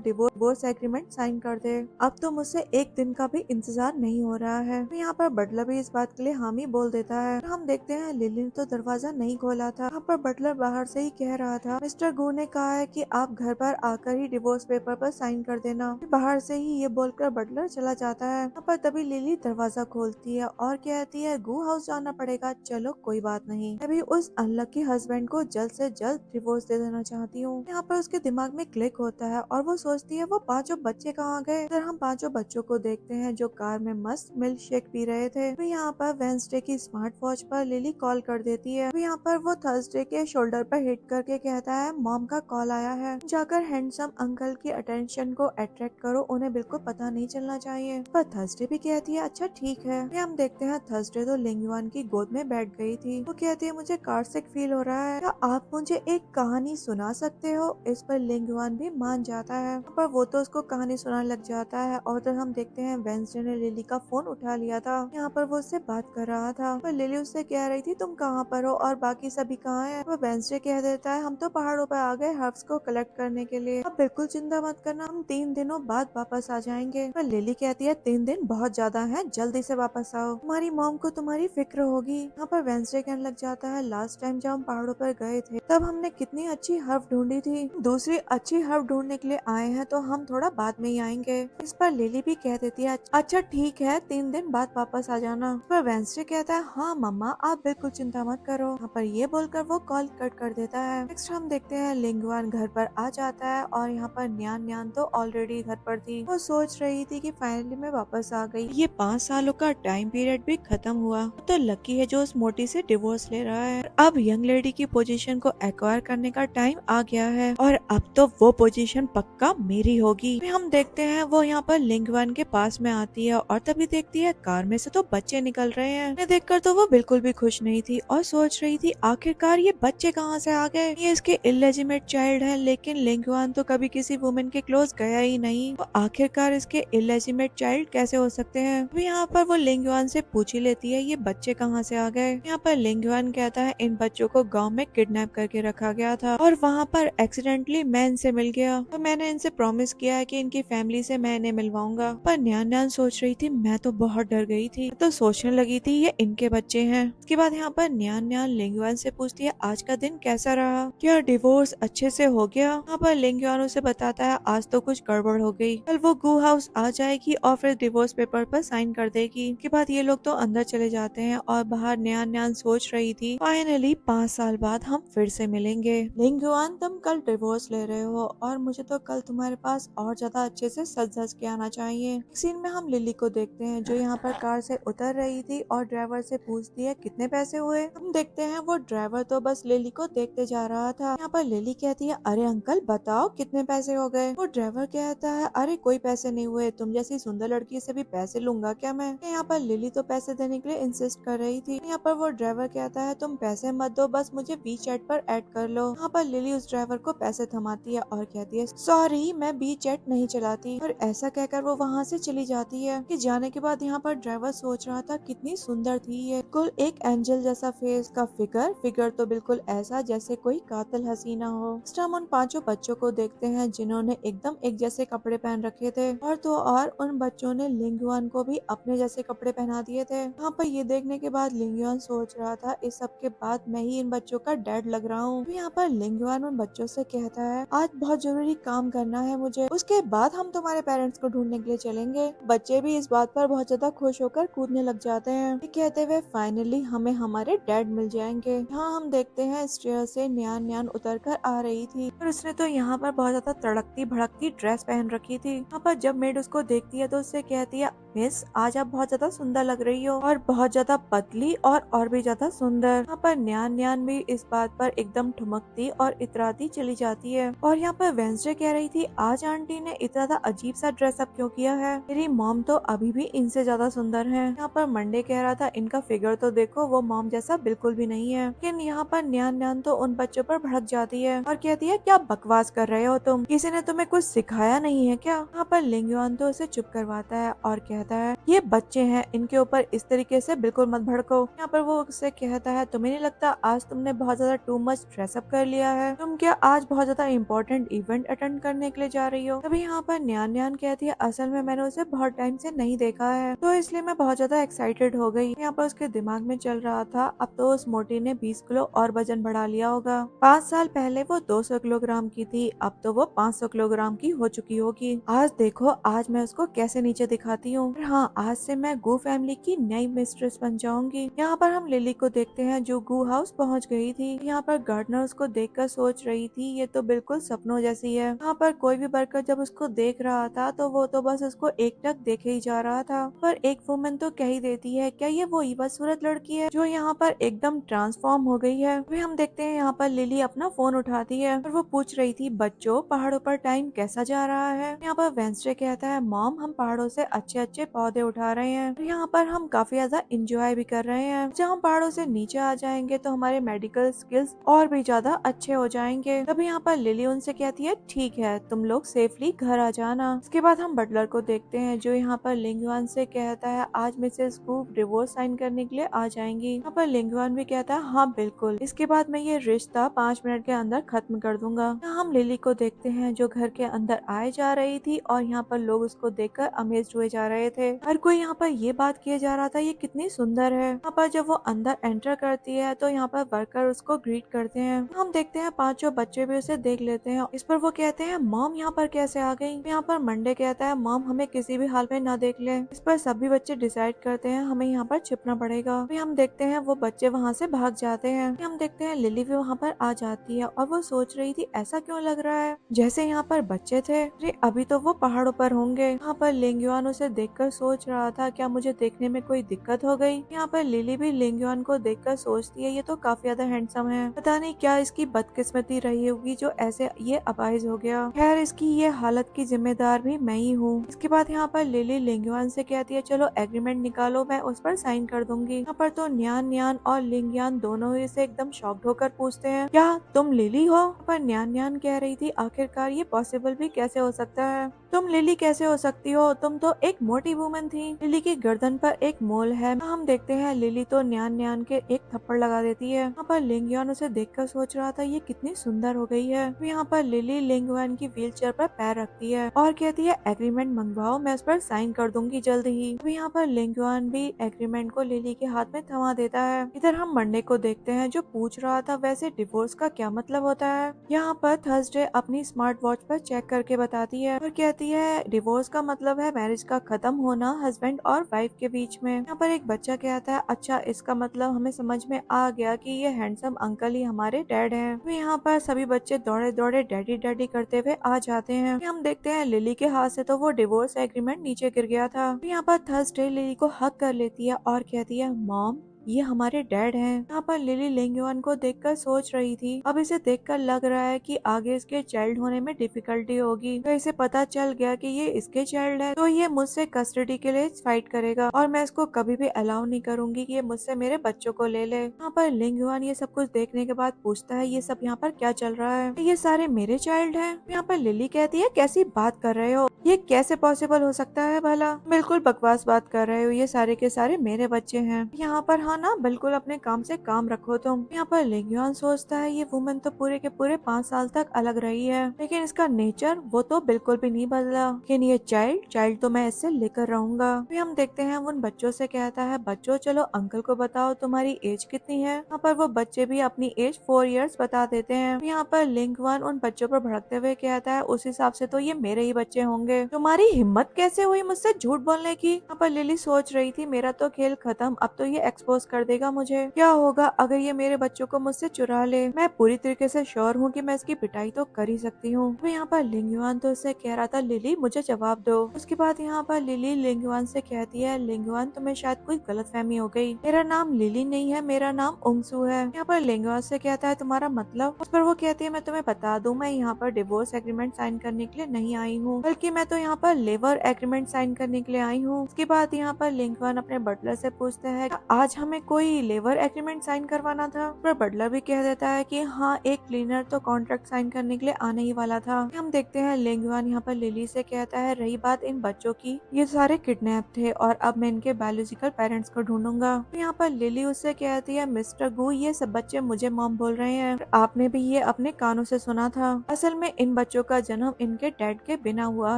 डिवोर्स एग्रीमेंट साइन कर दे, अब तो मुझसे एक दिन का भी इंतजार नहीं हो रहा है। तो यहाँ पर बटलर भी इस बात के लिए हामी बोल देता है। हम देखते हैं लिली ने तो दरवाजा नहीं खोला था। यहाँ पर बटलर बाहर से ही कह रहा था, मिस्टर गू ने कहा है कि आप घर पर आकर ही डिवोर्स पेपर पर साइन कर देना। बाहर से ही ये बोलकर बटलर चला जाता है। यहाँ पर तभी लिली दरवाजा खोलती है और कहती है, गू हाउस जाना पड़ेगा, चलो कोई बात नहीं, अभी उस अनलकी हस्बैंड को जल्द से जल्द डिवोर्स दे देना चाहती हूँ। यहाँ पर उसके दिमाग में क्लिक होता है और वो सोचती है, वो पांचों बच्चे कहाँ गए। फिर हम पांचों बच्चों को देखते हैं जो कार में मस्त मिल्क शेक पी रहे थे। तो यहाँ पर वेंसडे की स्मार्ट वॉच पर लिली कॉल कर देती है। तो यहाँ पर वो थर्सडे के शोल्डर पर हिट करके कहता है, मॉम का कॉल आया है, जाकर हैंडसम अंकल की अटेंशन को अट्रैक्ट करो, उन्हें बिल्कुल पता नहीं चलना चाहिए। पर थर्सडे भी कहती है, अच्छा ठीक है। फिर हम देखते हैं थर्सडे तो लिंग युआन की गोद में बैठ गई थी। वो कहती है, मुझे कार सिक फील हो रहा है, क्या आप मुझे एक कहानी सुना सकते हो। इस पर लिंग युआन भी मान जाता है, पर वो तो उसको कहानी सुनाने लग जाता है। और तो हम देखते हैं वेंसडे ने लिली का फोन उठा लिया था। यहाँ पर वो उससे बात कर रहा था, पर लिली उससे कह रही थी, तुम कहाँ पर हो और बाकी सभी कहाँ हैं। वो वेंसडे कह देता है, हम तो पहाड़ों पर आ गए हर्ब्स को कलेक्ट करने के लिए, अब बिल्कुल चिंता मत करना, हम 3 दिनों बाद वापस आ जाएंगे। पर लिली कहती है, 3 दिन बहुत ज्यादा है, जल्दी से वापस आओ, तुम्हारी मॉम को तुम्हारी फिक्र होगी। यहाँ पर वेंसडे कहने लग जाता है, लास्ट टाइम जब हम पहाड़ों पर गए थे तब हमने कितनी अच्छी हर्ब ढूंढी थी, दूसरी अच्छी हर्ब ढूंढने के लिए आए हैं, तो हम थोड़ा बाद में ही आएंगे। इस पर लिली भी कह देती है, अच्छा ठीक है, 3 दिन बाद वापस आ जाना। इस पर वेंसडे कहता है, हाँ मम्मा आप बिल्कुल चिंता मत करो। यहाँ पर ये बोलकर वो कॉल कट कर देता है। नेक्स्ट हम देखते हैं लिंग युआन घर पर आ जाता है और यहाँ पर न्यान न्यान तो ऑलरेडी घर पर थी। वो सोच रही थी कि फाइनली मैं वापस आ गई, ये 5 सालों का टाइम पीरियड भी खत्म हुआ, तो लकी है जो उस मोटी से डिवोर्स ले रहा है। अब यंग लेडी की पोजीशन को एक्वायर करने का टाइम आ गया है और अब तो वो पोजीशन पक्का मेरी होगी। फिर हम देखते हैं वो यहाँ पर लिंग युआन के पास में आती है और तभी देखती है कार में से तो बच्चे निकल रहे हैं। उन्हें देखकर तो वो बिल्कुल भी खुश नहीं थी और सोच रही थी आखिरकार ये बच्चे कहाँ से आ गए, ये इसके इलेजिमेट चाइल्ड है। लेकिन लिंग युआन तो कभी किसी वुमेन के क्लोज गया ही नहीं, तो आखिरकार इसके इलेजिमेट चाइल्ड कैसे हो सकते हैं। तो यहाँ पर वो लिंग युआन से पूछ ही लेती है, ये बच्चे कहाँ से आ गए। यहाँ पर लिंग युआन कहता है, इन बच्चों को गाँव में किडनैप करके रखा गया था और वहाँ पर एक्सीडेंटली मैं इनसे मिल गया, तो मैंने इनसे प्रॉमिस किया है कि इनकी फैमिली से मैं इन्हें मिलवाऊंगा। पर न्यान न्यान सोच रही थी, मैं तो बहुत डर गई थी, तो सोचने लगी थी ये इनके बच्चे हैं। उसके बाद यहाँ पर न्यान न्यान लिंग युआन से पूछती है, आज का दिन कैसा रहा, क्या डिवोर्स अच्छे से हो गया। यहाँ पर लिंग युआन उसे बताता है, आज तो कुछ गड़बड़ हो गई, कल वो गू हाउस आ जाएगी और फिर डिवोर्स पेपर पर साइन कर देगी। उसके बाद ये लोग तो अंदर चले जाते हैं और बाहर न्यान न्यान सोच रही थी, फाइनली 5 साल बाद हम फिर से मिलेंगे। लिंग युआन तुम कल डिवोर्स ले रहे हो और मुझे तो कल तुम्हारे पास और ज्यादा अच्छे से सज धज के आना चाहिए। सीन में हम लिली को देखते हैं जो यहाँ पर कार से उतर रही थी और ड्राइवर से पूछती है, कितने पैसे हुए। हम देखते हैं वो ड्राइवर तो बस लिली को देखते जा रहा था। यहाँ पर लिली कहती है, अरे अंकल बताओ कितने पैसे हो गए। वो ड्राइवर कहता है, अरे कोई पैसे नहीं हुए, तुम जैसी सुंदर लड़की से भी पैसे लूंगा क्या मैं। यहाँ पर लिली तो पैसे देने के लिए इंसिस्ट कर रही थी। यहाँ पर वो ड्राइवर कहता है, तुम पैसे मत दो, बस मुझे वी चैट पर ऐड कर लो। यहाँ पर लिली उस ड्राइवर को पैसे थमाती है और कहती है, सॉरी मैं वी चैट नहीं चलाती। और ऐसा कहकर वो वहाँ से चली जाती है। कि जाने के बाद यहाँ पर ड्राइवर सोच रहा था, कितनी सुंदर थी ये, बिल्कुल एक एंजल जैसा फेस का फिगर तो बिल्कुल ऐसा जैसे कोई कातिल हसीना हो। नेक्स्ट हम उन 5 बच्चों को देखते हैं जिन्होंने एकदम एक जैसे कपड़े पहन रखे थे और तो और उन बच्चों ने लिंग युआन को भी अपने जैसे कपड़े पहना दिए थे। यहाँ पर ये देखने के बाद लिंग युआन सोच रहा था, इस सब के बाद मैं ही इन बच्चों का डैड लग रहा हूँ। यहाँ पर लिंग युआन उन बच्चों से कहता है, आज बहुत जरूरी काम करना है मुझे, उसके बाद हम तुम्हारे पेरेंट्स को ढूंढने के लिए चलेंगे। बच्चे भी इस बात पर बहुत ज्यादा खुश होकर कूदने लग जाते हैं। ये कहते हुए फाइनली हमें हमारे डैड मिल जाएंगे। यहाँ हम देखते हैं स्टेयर से न्यान न्यान उतर कर आ रही थी और उसने तो यहाँ पर बहुत ज्यादा तड़कती भड़कती ड्रेस पहन रखी थी। यहाँ पर जब मेड उसको देखती है तो उससे कहती है, मिस आज आप बहुत ज्यादा सुंदर लग रही हो और बहुत ज्यादा पतली और भी ज्यादा सुंदर। यहाँ पर न्यान न्यान भी इस बात पर एकदम ठुमकती और इतराती चली जाती है। और यहाँ पर वेंसडे कह रही थी, आज आंटी ने इतना अजीब सा ड्रेसअप क्यों किया है, मेरी मॉम तो अभी भी इनसे ज्यादा सुंदर है। यहाँ पर मंडे कह रहा था इनका फिगर तो देखो, वो मॉम जैसा बिल्कुल भी नहीं है। लेकिन यहाँ पर न्यान न्यान तो उन बच्चों पर भड़क जाती है और कहती है क्या बकवास कर रहे हो तुम, किसी ने तुम्हें कुछ सिखाया नहीं है क्या। यहाँ पर लिंगयुआन तो उसे चुप करवाता है और कहता है ये बच्चे हैं, इनके ऊपर इस तरीके से बिल्कुल मत भड़को। यहाँ पर वो उससे कहता है तुम्हें नहीं लगता आज तुमने बहुत ज्यादा टू मच ड्रेसअप कर लिया है, तुम क्या आज बहुत ज्यादा इंपॉर्टेंट इवेंट अटेंड करने के लिए जा रही हो। तभी यहाँ पर न्यान न्यान कहती है असल में मैंने उसे बहुत टाइम से नहीं देखा है, तो इसलिए मैं बहुत ज्यादा एक्साइटेड हो गई। यहाँ पर उसके दिमाग में चल रहा था अब तो उस मोटी ने 20 किलो और वजन बढ़ा लिया होगा। 5 साल पहले वो 200 किलोग्राम की थी, अब तो वो 500 किलोग्राम की हो चुकी होगी। आज देखो आज मैं उसको कैसे नीचे दिखाती हूँ। हाँ, आज से मैं गू फैमिली की नई मिस्ट्रेस बन जाऊंगी। यहाँ पर हम लिली को देखते हैं जो गू हाउस पहुँच गई थी। यहाँ पर गार्डनर उसको देखकर सोच रही थी ये तो बिल्कुल सपनों जैसी है। यहाँ पर कोई भी वर्कर जब उसको देख रहा था तो वो तो बस उसको एकटक देखे ही जा रहा था। पर एक वुमन तो कह ही देती है क्या ये वो बदसूरत लड़की है जो यहाँ पर एकदम ट्रांसफॉर्म हो गई है। अभी हम देखते हैं यहाँ पर लिली अपना फोन उठाती है और वो पूछ रही थी बच्चों पहाड़ों पर टाइम कैसा जा रहा है। यहाँ पर वेंसडे कहता है मॉम हम पहाड़ों से अच्छे अच्छे पौधे उठा रहे हैं और यहाँ पर हम काफी ज्यादा इंजॉय भी कर रहे हैं। जब हम पहाड़ों से नीचे आ जाएंगे तो हमारे मेडिकल स्किल्स और भी ज्यादा अच्छे हो जाएंगे। तभी यहाँ पर लिली उनसे कहती है ठीक है तुम लोग सेफली घर आ जाना। इसके बाद हम बटलर को देखते हैं जो यहाँ पर लिंगयुआन से कहता है आज मिसेस गू डिवोर्स साइन करने के लिए आ जाएंगी। यहाँ पर लिंगयुआन भी कहता है हाँ बिल्कुल, इसके बाद मैं ये रिश्ता 5 मिनट के अंदर खत्म कर दूंगा। यहाँ हम लिली को देखते हैं जो घर के अंदर आए जा रही थी और यहाँ पर लोग उसको देखकर अमेज्ड हुए जा रहे थे। हर कोई यहाँ पर ये बात किए जा रहा था ये कितनी सुंदर है। यहाँ पर जब वो अंदर एंटर करती है तो यहाँ पर वर्कर उसको ग्रीट करते हैं। हम देखते हैं 5 बच्चे भी उसे देख लेते हैं। इस पर वो कहते हैं मॉम यहाँ पर कैसे आ गई। यहाँ पर मंडे कहता है मॉम हमें किसी भी हाल में ना देख ले। इस पर सभी बच्चे डिसाइड करते हैं हमें यहाँ पर छिपना पड़ेगा। फिर हम देखते हैं वो बच्चे वहाँ से भाग जाते हैं। फिर हम देखते हैं लिली भी वहाँ पर आ जाती है और वो सोच रही थी ऐसा क्यों लग रहा है जैसे यहाँ पर बच्चे थे, अरे अभी तो वो पहाड़ों पर होंगे। यहाँ पर लिंगयुआन उसे देखकर सोच रहा था क्या मुझे देखने में कोई दिक्कत हो गई। यहाँ पर लिली भी लिंगयुआन को देखकर सोचती है ये तो काफी ज्यादा हैंडसम है, पता नहीं क्या इसकी बदकिस्मती रही होगी जो ऐसे ये अपाहिज हो गया। खैर इसकी ये हालत की जिम्मेदार भी मैं ही हूँ। इसके बाद यहाँ पर लिली लिंगयुआन से कहती है चलो एग्रीमेंट निकालो मैं उस पर साइन कर दूंगी। यहाँ पर तो न्यान न्यान और लिंगयान दोनों ही से एकदम शॉक्ड होकर पूछते हैं क्या तुम लिली हो। पर न्यान न्यान कह रही थी आखिरकार ये पॉसिबल भी कैसे हो सकता है, तुम लिली कैसे हो सकती हो, तुम तो एक मोटी वुमन थी। लिली की गर्दन पर एक मोल है। हम देखते हैं लिली तो न्यान न्यान के एक थप्पड़ लगा देती है। यहाँ पर लिंगयुआन उसे देखकर सोच रहा था ये कितनी सुंदर हो गई है। यहाँ पर लिली लिंगयुआन की व्हीलचेयर पर पैर रखती है और कहती है एग्रीमेंट मंगवाओ मैं उस पर साइन कर दूंगी जल्द ही। यहाँ पर लिंगयुआन भी एग्रीमेंट को लिली के हाथ में थमा देता है। इधर हम मंडे को देखते हैं जो पूछ रहा था वैसे डिवोर्स का क्या मतलब होता है। यहाँ पर थर्सडे अपनी स्मार्ट वॉच पर चेक करके बताती है और कहती है डिवोर्स का मतलब है मैरिज का खत्म होना हस्बैंड और वाइफ के बीच में। यहाँ पर एक बच्चा कहता है अच्छा इसका मतलब हमें समझ में आ गया कि ये हैंडसम अंकल ही हमारे डैड हैं। तो यहाँ पर सभी बच्चे दौड़े दौड़े डैडी डैडी करते हुए आ जाते हैं। हम देखते हैं लिली के हाथ से तो वो डिवोर्स एग्रीमेंट नीचे गिर गया था। यहाँ पर थर्सडे लिली को हक कर लेती है और कहती है मॉम ये हमारे डैड हैं। यहाँ पर लिली लिंगयुआन को देखकर सोच रही थी अब इसे देखकर लग रहा है कि आगे इसके चाइल्ड होने में डिफिकल्टी होगी। तो इसे पता चल गया कि ये इसके चाइल्ड है तो ये मुझसे कस्टडी के लिए फाइट करेगा और मैं इसको कभी भी अलाउ नहीं करूंगी कि ये मुझसे मेरे बच्चों को ले ले। यहाँ पर लिंगयुआन ये सब कुछ देखने के बाद पूछता है ये सब यहाँ पर क्या चल रहा है, ये सारे मेरे चाइल्ड है। यहाँ पर लिली कहती है कैसी बात कर रहे हो, ये कैसे पॉसिबल हो सकता है भला, बिल्कुल बकवास बात कर रहे हो, ये सारे के सारे मेरे बच्चे हैं। यहाँ पर हाँ ना बिल्कुल अपने काम से काम रखो तुम। यहाँ पर लिंगयुआन सोचता है ये वुमन तो पूरे के पूरे 5 साल तक अलग रही है लेकिन इसका नेचर वो तो बिल्कुल भी नहीं बदला, लेकिन ये चाइल्ड तो मैं इससे लेकर रहूंगा। फिर हम देखते हैं उन बच्चों से कहता है बच्चों चलो अंकल को बताओ तुम्हारी एज कितनी है। यहाँ पर वो बच्चे भी अपनी एज 4 इयर्स बता देते हैं। यहाँ पर लिंगयुआन उन बच्चों पर भड़कते हुए कहता है उस हिसाब से तो ये मेरे ही बच्चे होंगे, तुम्हारी हिम्मत कैसे हुई मुझसे झूठ बोलने की। यहाँ पर लिली सोच रही थी मेरा तो खेल खत्म, अब तो ये एक्सपोज कर देगा मुझे। क्या होगा अगर ये मेरे बच्चों को मुझसे चुरा ले? मैं पूरी तरीके से श्योर हूँ कि मैं इसकी पिटाई तो कर ही सकती हूँ। तो यहाँ पर लिंग युआन तो उससे कह रहा था लिली मुझे जवाब दो। उसके बाद यहाँ पर लिली लिंग युआन से कहती है लिंग युआन तुम्हें शायद कोई गलतफहमी हो गई, मेरा नाम लिली नहीं है, मेरा नाम उंगसू है। यहाँ पर लिंग युआन से कहता है तुम्हारा मतलब? उस पर वो कहती है मैं तुम्हें बता दूं मैं यहाँ पर डिवोर्स एग्रीमेंट साइन करने के लिए नहीं आई हूँ, बल्कि मैं तो यहाँ पर लेबर एग्रीमेंट साइन करने के लिए आई हूँ। उसके बाद यहाँ पर लिंग युआन अपने बटलर से पूछता है आज हमें कोई लेबर एग्रीमेंट साइन करवाना था? पर बटलर भी कह देता है कि हाँ एक क्लीनर तो कॉन्ट्रैक्ट साइन करने के लिए आने ही वाला था। हम देखते हैं लिंग युआन यहाँ पर लिली से कहता है रही बात इन बच्चों की, ये सारे किडनैप थे और अब मैं इनके बायोलॉजिकल पेरेंट्स को ढूंढूंगा। तो यहाँ पर लिली उससे कहती है मिस्टर गू ये सब बच्चे मुझे मॉम बोल रहे हैं, आपने भी ये अपने कानों से सुना था। असल में इन बच्चों का जन्म इनके डैड के बिना हुआ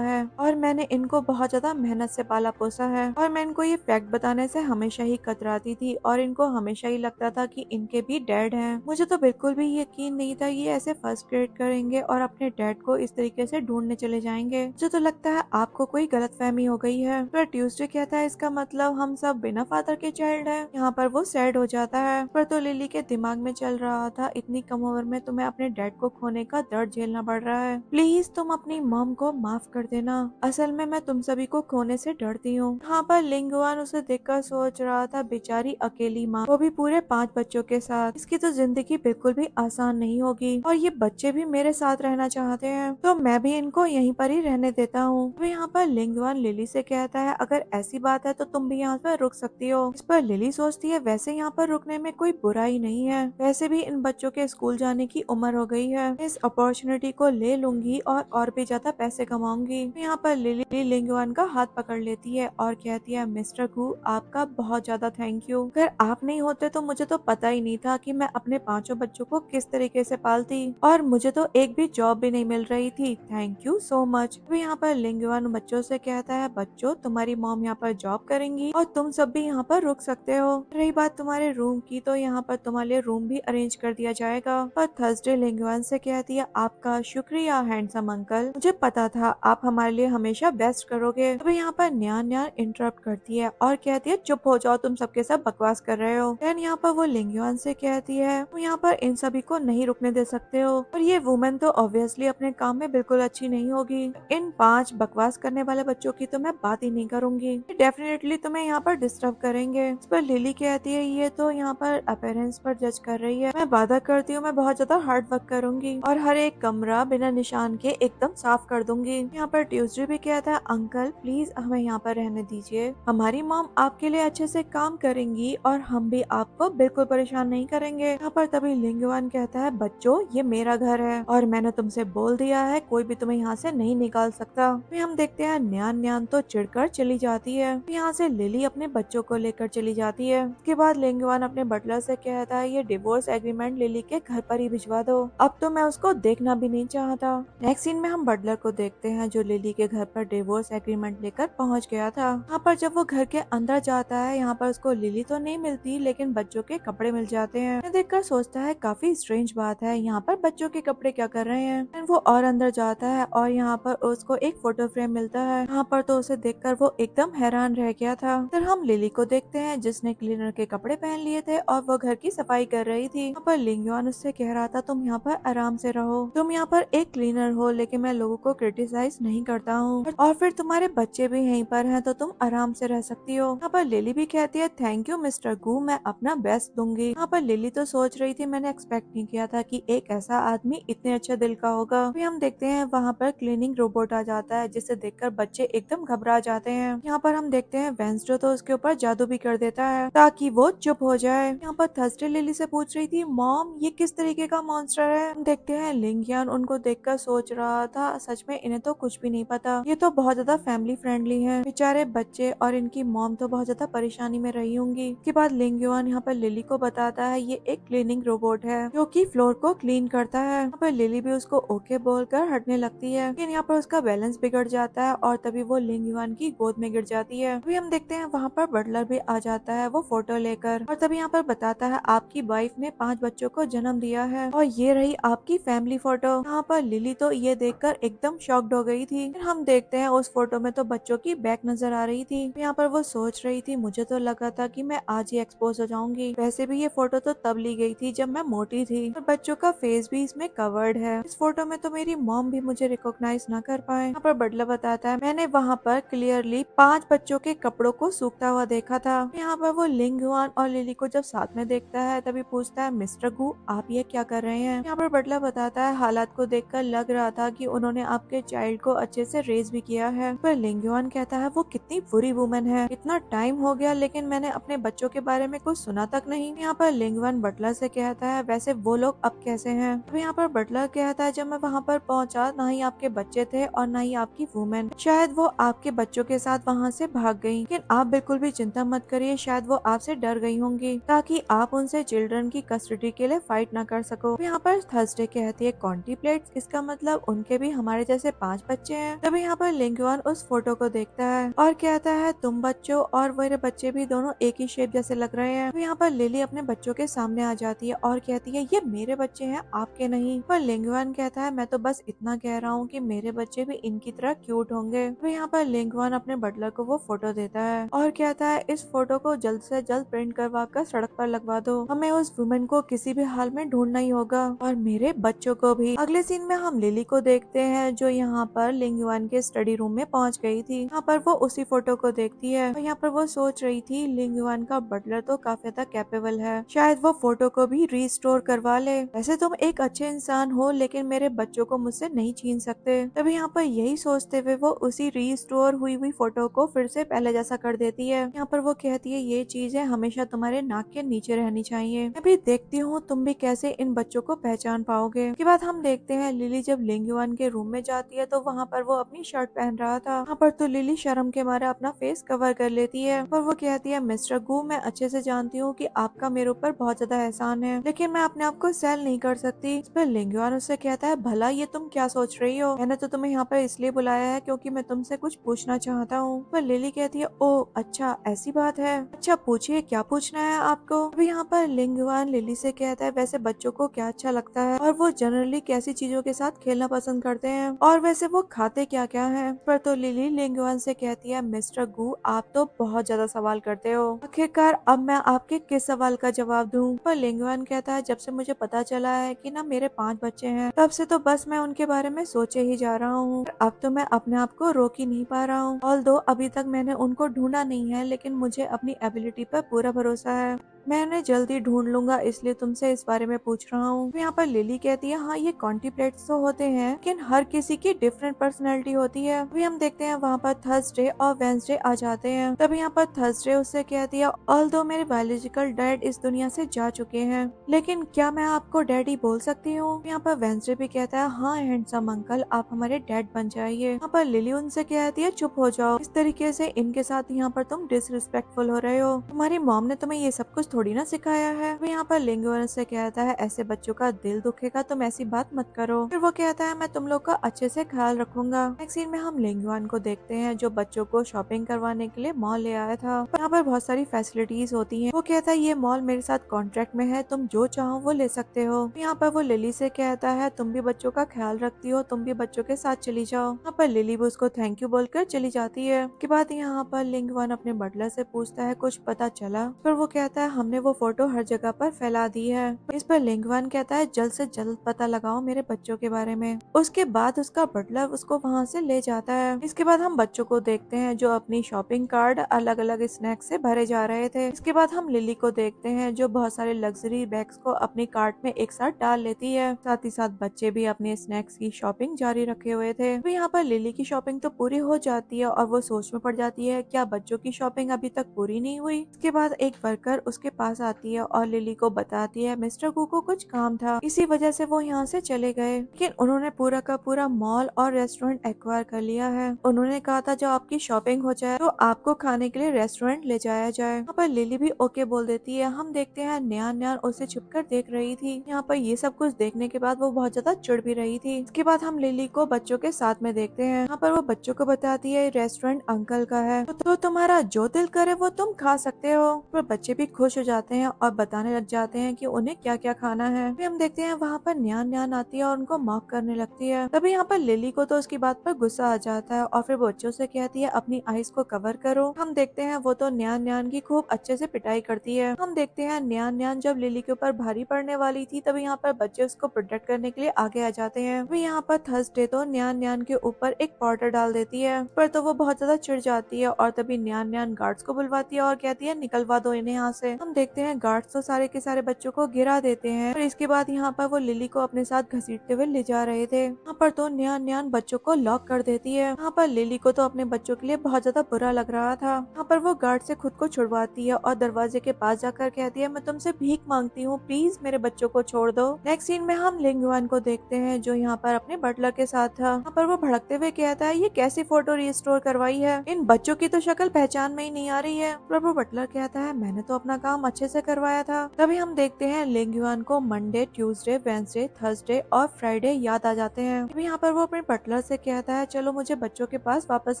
है और मैंने इनको बहुत ज्यादा मेहनत से पाला पोसा है और मैं इनको ये फैक्ट बताने से हमेशा ही कतराती थी और इनको हमेशा ही लगता था कि इनके भी डैड हैं। मुझे तो बिल्कुल भी यकीन नहीं था ये ऐसे फर्स्ट ग्रेड करेंगे और अपने डैड को इस तरीके से ढूंढने चले जाएंगे। मुझे तो लगता है आपको कोई गलतफहमी हो गई है। पर ट्यूसडे कहता है इसका मतलब हम सब बिना फादर के चाइल्ड हैं। यहाँ पर वो सैड हो जाता है। पर तो लिली के दिमाग में चल रहा था इतनी कम उम्र में तुम्हें अपने डैड को खोने का दर्द झेलना पड़ रहा है, प्लीज तुम अपनी मॉम को माफ कर देना, असल में मैं तुम सभी को खोने से डरती हूँ। यहाँ पर लिंग युआन उसे देखकर सोच रहा था बेचारी अकेली माँ, वो भी पूरे 5 बच्चों के साथ, इसकी तो जिंदगी बिल्कुल भी आसान नहीं होगी और ये बच्चे भी मेरे साथ रहना चाहते हैं तो मैं भी इनको यहीं पर ही रहने देता हूँ। तो यहाँ पर लिंग युआन लिली से कहता है अगर ऐसी बात है तो तुम भी यहाँ पर रुक सकती हो। इस पर लिली सोचती है वैसे यहाँ पर रुकने में कोई बुराई नहीं है, वैसे भी इन बच्चों के स्कूल जाने की उम्र हो गई है, इस अपॉर्चुनिटी को ले लूंगी और भी ज्यादा पैसे कमाऊंगी। तो यहाँ पर लिली लिंग युआन का हाथ पकड़ लेती है और कहती है मिस्टर गू आपका बहुत ज्यादा थैंक यू, अगर आप नहीं होते तो मुझे तो पता ही नहीं था कि मैं अपने 5 बच्चों को किस तरीके से पालती और मुझे तो एक भी जॉब भी नहीं मिल रही थी, थैंक यू सो मच। तो यहाँ पर लिंग युआन बच्चों से कहता है बच्चों तुम्हारी मॉम यहाँ पर जॉब करेंगी और तुम सब भी यहाँ पर रुक सकते हो। रही बात तुम्हारे रूम की तो यहाँ पर तुम्हारे लिए रूम भी अरेंज कर दिया जाएगा। पर थर्सडे लिंग युआन से कहती है आपका शुक्रिया हैंडसम अंकल, मुझे पता था आप हमारे लिए हमेशा बेस्ट करोगे। तभी यहाँ पर न्यान न्यान इंटरप्ट करती है और कहती है चुप हो जाओ तुम सबके सब बकवास कर रहे हो। देन यहाँ पर वो लिंग युआन से कहती है तुम यहाँ पर इन सभी को नहीं रुकने दे सकते हो और ये वुमेन तो ऑब्वियसली अपने काम में बिल्कुल अच्छी नहीं होगी, इन 5 बकवास करने वाले बच्चों की तो मैं बात ही नहीं करूंगी, डेफिनेटली तुम्हें यहाँ पर डिस्टर्ब करेंगे। इस पर लिली कहती है ये तो यहाँ पर अपीयरेंस पर जज कर रही है, मैं वादा करती हूँ मैं बहुत ज्यादा हार्ड वर्क करूंगी और हर एक कमरा बिना निशान के एकदम साफ कर दूंगी। यहाँ पर ट्यूसडे भी कहता है अंकल प्लीज हमें यहाँ पर रहने दीजिए, हमारी मॉम आपके लिए अच्छे से काम करेंगी और हम भी आपको बिल्कुल परेशान नहीं करेंगे। यहाँ पर तभी लिंग युआन कहता है बच्चों ये मेरा घर है और मैंने तुमसे बोल दिया है कोई भी तुम्हें यहाँ से नहीं निकाल सकता। फिर हम देखते हैं न्यान न्यान तो चिढ़कर चली जाती है, यहाँ से लिली अपने बच्चों को लेकर चली जाती है। उसके बाद लिंग युआन अपने बटलर से कहता है ये डिवोर्स एग्रीमेंट लिली के घर पर ही भिजवा दो, अब तो मैं उसको देखना भी नहीं चाहता। नेक्स्ट सीन में हम बटलर को देखते हैं जो लिली के घर पर डिवोर्स एग्रीमेंट लेकर पहुंच गया था। यहाँ पर जब वो घर के अंदर जाता है यहाँ पर उसको लिली तो नहीं मिलती लेकिन बच्चों के कपड़े मिल जाते हैं। देखकर सोचता है काफी स्ट्रेंज बात है यहाँ पर बच्चों के कपड़े क्या कर रहे हैं। वो और अंदर जाता है और यहाँ पर उसको एक फोटो फ्रेम मिलता है। यहाँ पर तो उसे देखकर वो एकदम हैरान रह गया था। फिर हम लिली को देखते हैं जिसने क्लीनर के कपड़े पहन लिए थे और वो घर की सफाई कर रही थी। यहाँ पर लिंग युआन उससे कह रहा था तुम यहाँ पर आराम से रहो, तुम यहाँ पर एक क्लीनर हो लेकिन मैं लोगों को क्रिटिसाइज नहीं करता हूँ और फिर तुम्हारे बच्चे भी यहीं पर हैं तो तुम आराम से रह सकती हो। यहाँ पर लिली भी कहती है थैंक यू मिस्टर गू, मैं अपना बेस्ट दूंगी। यहाँ पर लिली तो सोच रही थी मैंने एक्सपेक्ट नहीं किया था कि एक ऐसा आदमी इतने अच्छे दिल का होगा। फिर हम देखते हैं वहाँ पर क्लीनिंग रोबोट आ जाता है जिसे देखकर बच्चे एकदम घबरा जाते हैं। यहाँ पर हम देखते हैं वेंसडे तो उसके ऊपर जादू भी कर देता है ताकि वो चुप हो जाए। यहाँ पर थर्सडे लिली से पूछ रही थी मॉम ये किस तरीके का मॉन्स्टर है। हम देखते हैं लिंग युआन उनको देखकर सोच रहा था सच में इन्हें तो कुछ भी नहीं पता, ये तो बहुत ज्यादा फैमिली फ्रेंडली है, बेचारे बच्चे और इनकी मॉम तो बहुत ज्यादा परेशानी में रही होंगी। इसके बाद लिंग युआन यहाँ पर लिली को बताता है ये एक क्लीनिंग रोबोट है जो कि फ्लोर को क्लीन करता है। यहाँ पर लिली भी उसको ओके बोलकर हटने लगती है लेकिन यहाँ पर उसका बैलेंस बिगड़ जाता है और तभी वो लिंग युआन की गोद में गिर जाती है। अभी हम देखते हैं वहाँ पर बटलर भी आ जाता है वो फोटो लेकर और तभी यहाँ पर बताता है आपकी वाइफ ने 5 बच्चों को जन्म दिया है और ये रही आपकी फैमिली फोटो। यहाँ पर लिली तो ये देखकर एकदम शॉक्ड हो गई थी। फिर हम देखते हैं उस फोटो में तो बच्चों की बैक नजर आ रही थी। यहाँ पर वो सोच रही थी मुझे तो लगा था कि मैं आज ही एक्सपोज हो जाऊंगी। वैसे भी ये फोटो तो तब ली गई थी जब मैं मोटी थी और बच्चों का फेस भी इसमें कवर्ड है। इस फोटो में तो मेरी मॉम भी मुझे रिकॉग्नाइज ना कर पाए। यहाँ पर बटलर बताता है मैंने वहाँ पर क्लियरली 5 बच्चों के कपड़ों को सूखता हुआ देखा था। यहाँ पर वो लिंग युआन और लिली को जब साथ में देखता है तभी पूछता है मिस्टर गु आप ये क्या कर रहे हैं। यहाँ पर बटलर बताता है हालात को देखकर लग रहा था कि उन्होंने आपके चाइल्ड को अच्छे से रेज भी किया है। पर लिंग युआन कहता है वो कितनी बुरी वुमन है, इतना टाइम हो गया लेकिन मैंने अपने बच्चों के बारे में कुछ सुना तक नहीं। यहाँ पर लिंग युआन बटलर से कहता है वैसे वो लोग अब कैसे हैं। अब यहाँ पर बटलर कहता है जब मैं वहाँ पर पहुँचा ना ही आपके बच्चे थे और ना ही आपकी वुमेन, शायद वो आपके बच्चों के साथ वहाँ से भाग गई। लेकिन आप बिल्कुल भी चिंता मत करिए, शायद वो आपसे डर गई होंगी ताकि आप उनसे चिल्ड्रन की कस्टडी के लिए फाइट ना कर सको। यहाँ पर थर्सडे कहती है कॉन्टिप्लेट्स, इसका मतलब उनके भी हमारे जैसे 5 बच्चे हैं। तभी यहाँ पर लिंग युआन उस फोटो को देखता है और कहता है तुम बच्चों और मेरे बच्चे भी दोनों एक ही शेप जैसे लग रहे हैं। तो यहाँ पर लिली अपने बच्चों के सामने आ जाती है और कहती है ये मेरे बच्चे हैं आपके नहीं। पर लिंग युआन कहता है मैं तो बस इतना कह रहा हूँ कि मेरे बच्चे भी इनकी तरह क्यूट होंगे। तो यहाँ पर लिंग युआन अपने बटलर को वो फोटो देता है और कहता है इस फोटो को जल्द से जल्द प्रिंट करवा कर सड़क पर लगवा दो, हमें उस वुमेन को किसी भी हाल में ढूंढना ही होगा और मेरे बच्चों को भी। अगले सीन में हम लिली को देखते हैं जो यहाँ पर लिंग युआन के स्टडी रूम में पहुँच गई थी। यहाँ पर वो उसी फोटो को देखती है और यहाँ पर वो सोच रही थी लिंग युआन का बटलर तो काफी ज्यादा कैपेबल है, शायद वो फोटो को भी रिस्टोर करवा ले। वैसे तुम एक अच्छे इंसान हो लेकिन मेरे बच्चों को मुझसे नहीं छीन सकते। तभी यहाँ पर यही सोचते हुए वो उसी रिस्टोर हुई फोटो को फिर से पहले जैसा कर देती है। यहाँ पर वो कहती है ये चीजें हमेशा तुम्हारे नाक के नीचे रहनी चाहिए, मैं भी देखती हूँ तुम भी कैसे इन बच्चों को पहचान पाओगे। के बाद हम देखते हैं लिली जब लिंग युआन के रूम में जाती है तो वहाँ पर वो अपनी शर्ट पहन रहा था। यहाँ पर तो लिली शर्म के मारे अपना फेस कवर कर लेती है और वो कहती है मिस्टर गु मैं अच्छे से जानती हूँ कि आपका मेरे ऊपर बहुत ज्यादा एहसान है लेकिन मैं अपने आप को सेल नहीं कर सकती। इस पर लिंग युआन उससे कहता है भला ये तुम क्या सोच रही हो, मैंने तो तुम्हें यहाँ पर इसलिए बुलाया है क्योंकि मैं तुमसे कुछ पूछना चाहता हूँ। पर लिली कहती है ओ अच्छा ऐसी बात है, अच्छा पूछिए क्या पूछना है आपको। अभी यहाँ पर लिंग युआन लिली से कहता है वैसे बच्चों को क्या अच्छा लगता है और वो जनरली कैसी चीजों के साथ खेलना पसंद करते हैं और वैसे वो खाते क्या क्या है। पर तो लिली लिंग युआन से कहती है मिस्टर गु आप तो बहुत ज्यादा सवाल करते हो, आखिरकार अब मैं आपके किस सवाल का जवाब दूं। पर लिंग युआन कहता है जब से मुझे पता चला है कि ना मेरे 5 बच्चे हैं तब से तो बस मैं उनके बारे में सोचे ही जा रहा हूँ, अब तो मैं अपने आप को रोक ही नहीं पा रहा हूँ। ऑल्दो अभी तक मैंने उनको ढूंढा नहीं है लेकिन मुझे अपनी एबिलिटी पर पूरा भरोसा है, मैं उन्हें जल्दी ढूंढ लूंगा इसलिए तुमसे इस बारे में पूछ रहा हूँ। यहाँ पर लिली कहती है हाँ ये कॉन्टिप्लेट्स तो होते हैं लेकिन हर किसी की डिफरेंट पर्सनैलिटी होती है। अभी हम देखते हैं वहाँ पर थर्सडे और वेंसडे आ जाते हैं। तभी यहाँ पर थर्सडे उससे कहती है ऑल्दो मेरे बायोलॉजिकल डैड इस दुनिया से जा चुके हैं लेकिन क्या मैं आपको डैडी बोल सकती हूँ। यहाँ पर वेंसडे भी कहता है हाँ हैंडसम अंकल आप हमारे डैड बन जाइए। यहाँ पर लिली उनसे कहती है चुप हो जाओ, इस तरीके से इनके साथ यहाँ पर तुम डिसरिस्पेक्टफुल हो रहे हो, तुम्हारी मॉम ने तुम्हें ये सब कुछ थोड़ी ना सिखाया है। वो यहाँ पर लिंग युआन से कहता है ऐसे बच्चों का दिल दुखेगा तुम ऐसी बात मत करो। फिर वो कहता है मैं तुम लोग का अच्छे से ख्याल रखूंगा। नेक्स्ट सीन में हम लिंग युआन को देखते हैं जो बच्चों को शॉपिंग करवाने के लिए मॉल ले आया था। यहाँ पर बहुत सारी फैसिलिटीज होती हैं। वो कहता है ये मॉल मेरे साथ कॉन्ट्रैक्ट में है, तुम जो चाहो वो ले सकते हो। यहाँ पर वो लिली से कहता है तुम भी बच्चों का ख्याल रखती हो, तुम भी बच्चों के साथ चली जाओ। यहाँ पर लिली भी उसको थैंक यू बोलकर चली जाती है। उसके बाद यहाँ पर लिंग युआन अपने बटलर से पूछता है कुछ पता चला। फिर वो कहता है हमने वो फोटो हर जगह पर फैला दी है। इस पर लिंग युआन कहता है जल्द से जल्द पता लगाओ मेरे बच्चों के बारे में। उसके बाद उसका बटलर उसको वहाँ से ले जाता है। इसके बाद हम बच्चों को देखते हैं जो अपनी शॉपिंग कार्ड अलग अलग स्नैक्स से भरे जा रहे थे। इसके बाद हम लिली को देखते हैं जो बहुत सारे लग्जरी बैग्स को अपनी कार्ट में एक साथ डाल लेती है। साथ ही साथ बच्चे भी अपने स्नैक्स की शॉपिंग जारी रखे हुए थे। तो यहाँ पर लिली की शॉपिंग तो पूरी हो जाती है और वो सोच में पड़ जाती है क्या बच्चों की शॉपिंग अभी तक पूरी नहीं हुई। इसके बाद एक वर्कर उसके पास आती है और लिली को बताती है मिस्टर गु को कुछ काम था, इसी वजह से वो यहाँ से चले गए, लेकिन उन्होंने पूरा का पूरा मॉल और रेस्टोरेंट एक्वायर कर लिया है। उन्होंने कहा था जब आपकी शॉपिंग हो जाए तो आपको खाने के लिए रेस्टोरेंट ले जाया जाए। यहाँ पर लिली भी ओके बोल देती है। हम देखते हैं न्यान उसे छुपकर देख रही थी। यहाँ पर ये सब कुछ देखने के बाद वो बहुत ज्यादा चिढ़ भी रही थी। इसके बाद हम लिली को बच्चों के साथ में देखते हैं। यहाँ पर वो बच्चों को बताती है रेस्टोरेंट अंकल का है तो तुम्हारा जो दिल करे वो तुम खा सकते हो। पर बच्चे भी खुश हो जाते हैं और बताने लग जाते हैं कि उन्हें क्या क्या खाना है। फिर हम देखते हैं वहाँ पर न्यान न्यान आती है और उनको मॉक करने लगती है। तभी यहाँ पर लिली को तो उसकी बात पर गुस्सा आ जाता है और फिर वो बच्चों से कहती है अपनी आईज को कवर करो। हम देखते हैं वो तो न्यान न्यान की खूब अच्छे से पिटाई करती है। हम देखते हैं न्यान न्यान जब लिली के ऊपर भारी पड़ने वाली थी तभी यहाँ पर बच्चे उसको प्रोटेक्ट करने के लिए आगे आ जाते हैं। वही यहाँ पर थर्सडे तो न्यान न्यान के ऊपर एक पाउडर डाल देती है, पर तो वो बहुत ज्यादा चिढ़ जाती है और तभी न्यान न्यान गार्ड्स को बुलवाती है और कहती है निकलवा दो इन्हें यहाँ से। हम देखते हैं गार्ड्स तो सारे के सारे बच्चों को गिरा देते हैं और इसके बाद यहाँ पर वो लिली को अपने साथ घसीटते हुए ले जा रहे थे। यहाँ पर तो न्यान न्यान बच्चों को लॉक कर देती है। यहाँ पर लिली को तो अपने बच्चों के लिए बहुत ज्यादा बुरा लग रहा था। यहाँ पर वो गार्ड से खुद को छुड़वाती है और दरवाजे के पास जाकर कहती है मैं तुमसे भीख मांगती हूँ, प्लीज मेरे बच्चों को छोड़ दो। नेक्स्ट सीन में हम लिंगवान को देखते हैं जो यहाँ पर अपने बटलर के साथ था। यहाँ पर वो भड़कते हुए कहता है ये कैसी फोटो रिस्टोर करवाई है, इन बच्चों की तो शक्ल पहचान में ही नहीं आ रही है। पर वो बटलर कहता है मैंने तो अपना काम अच्छे से करवाया था। तभी हम देखते हैं लिंगवान को मंडे, ट्यूसडे, वेंसडे, थर्सडे और फ्राइडे याद आ जाते हैं। तभी यहाँ पर वो अपने बटलर से कहता है चलो मुझे बच्चों के पास वापस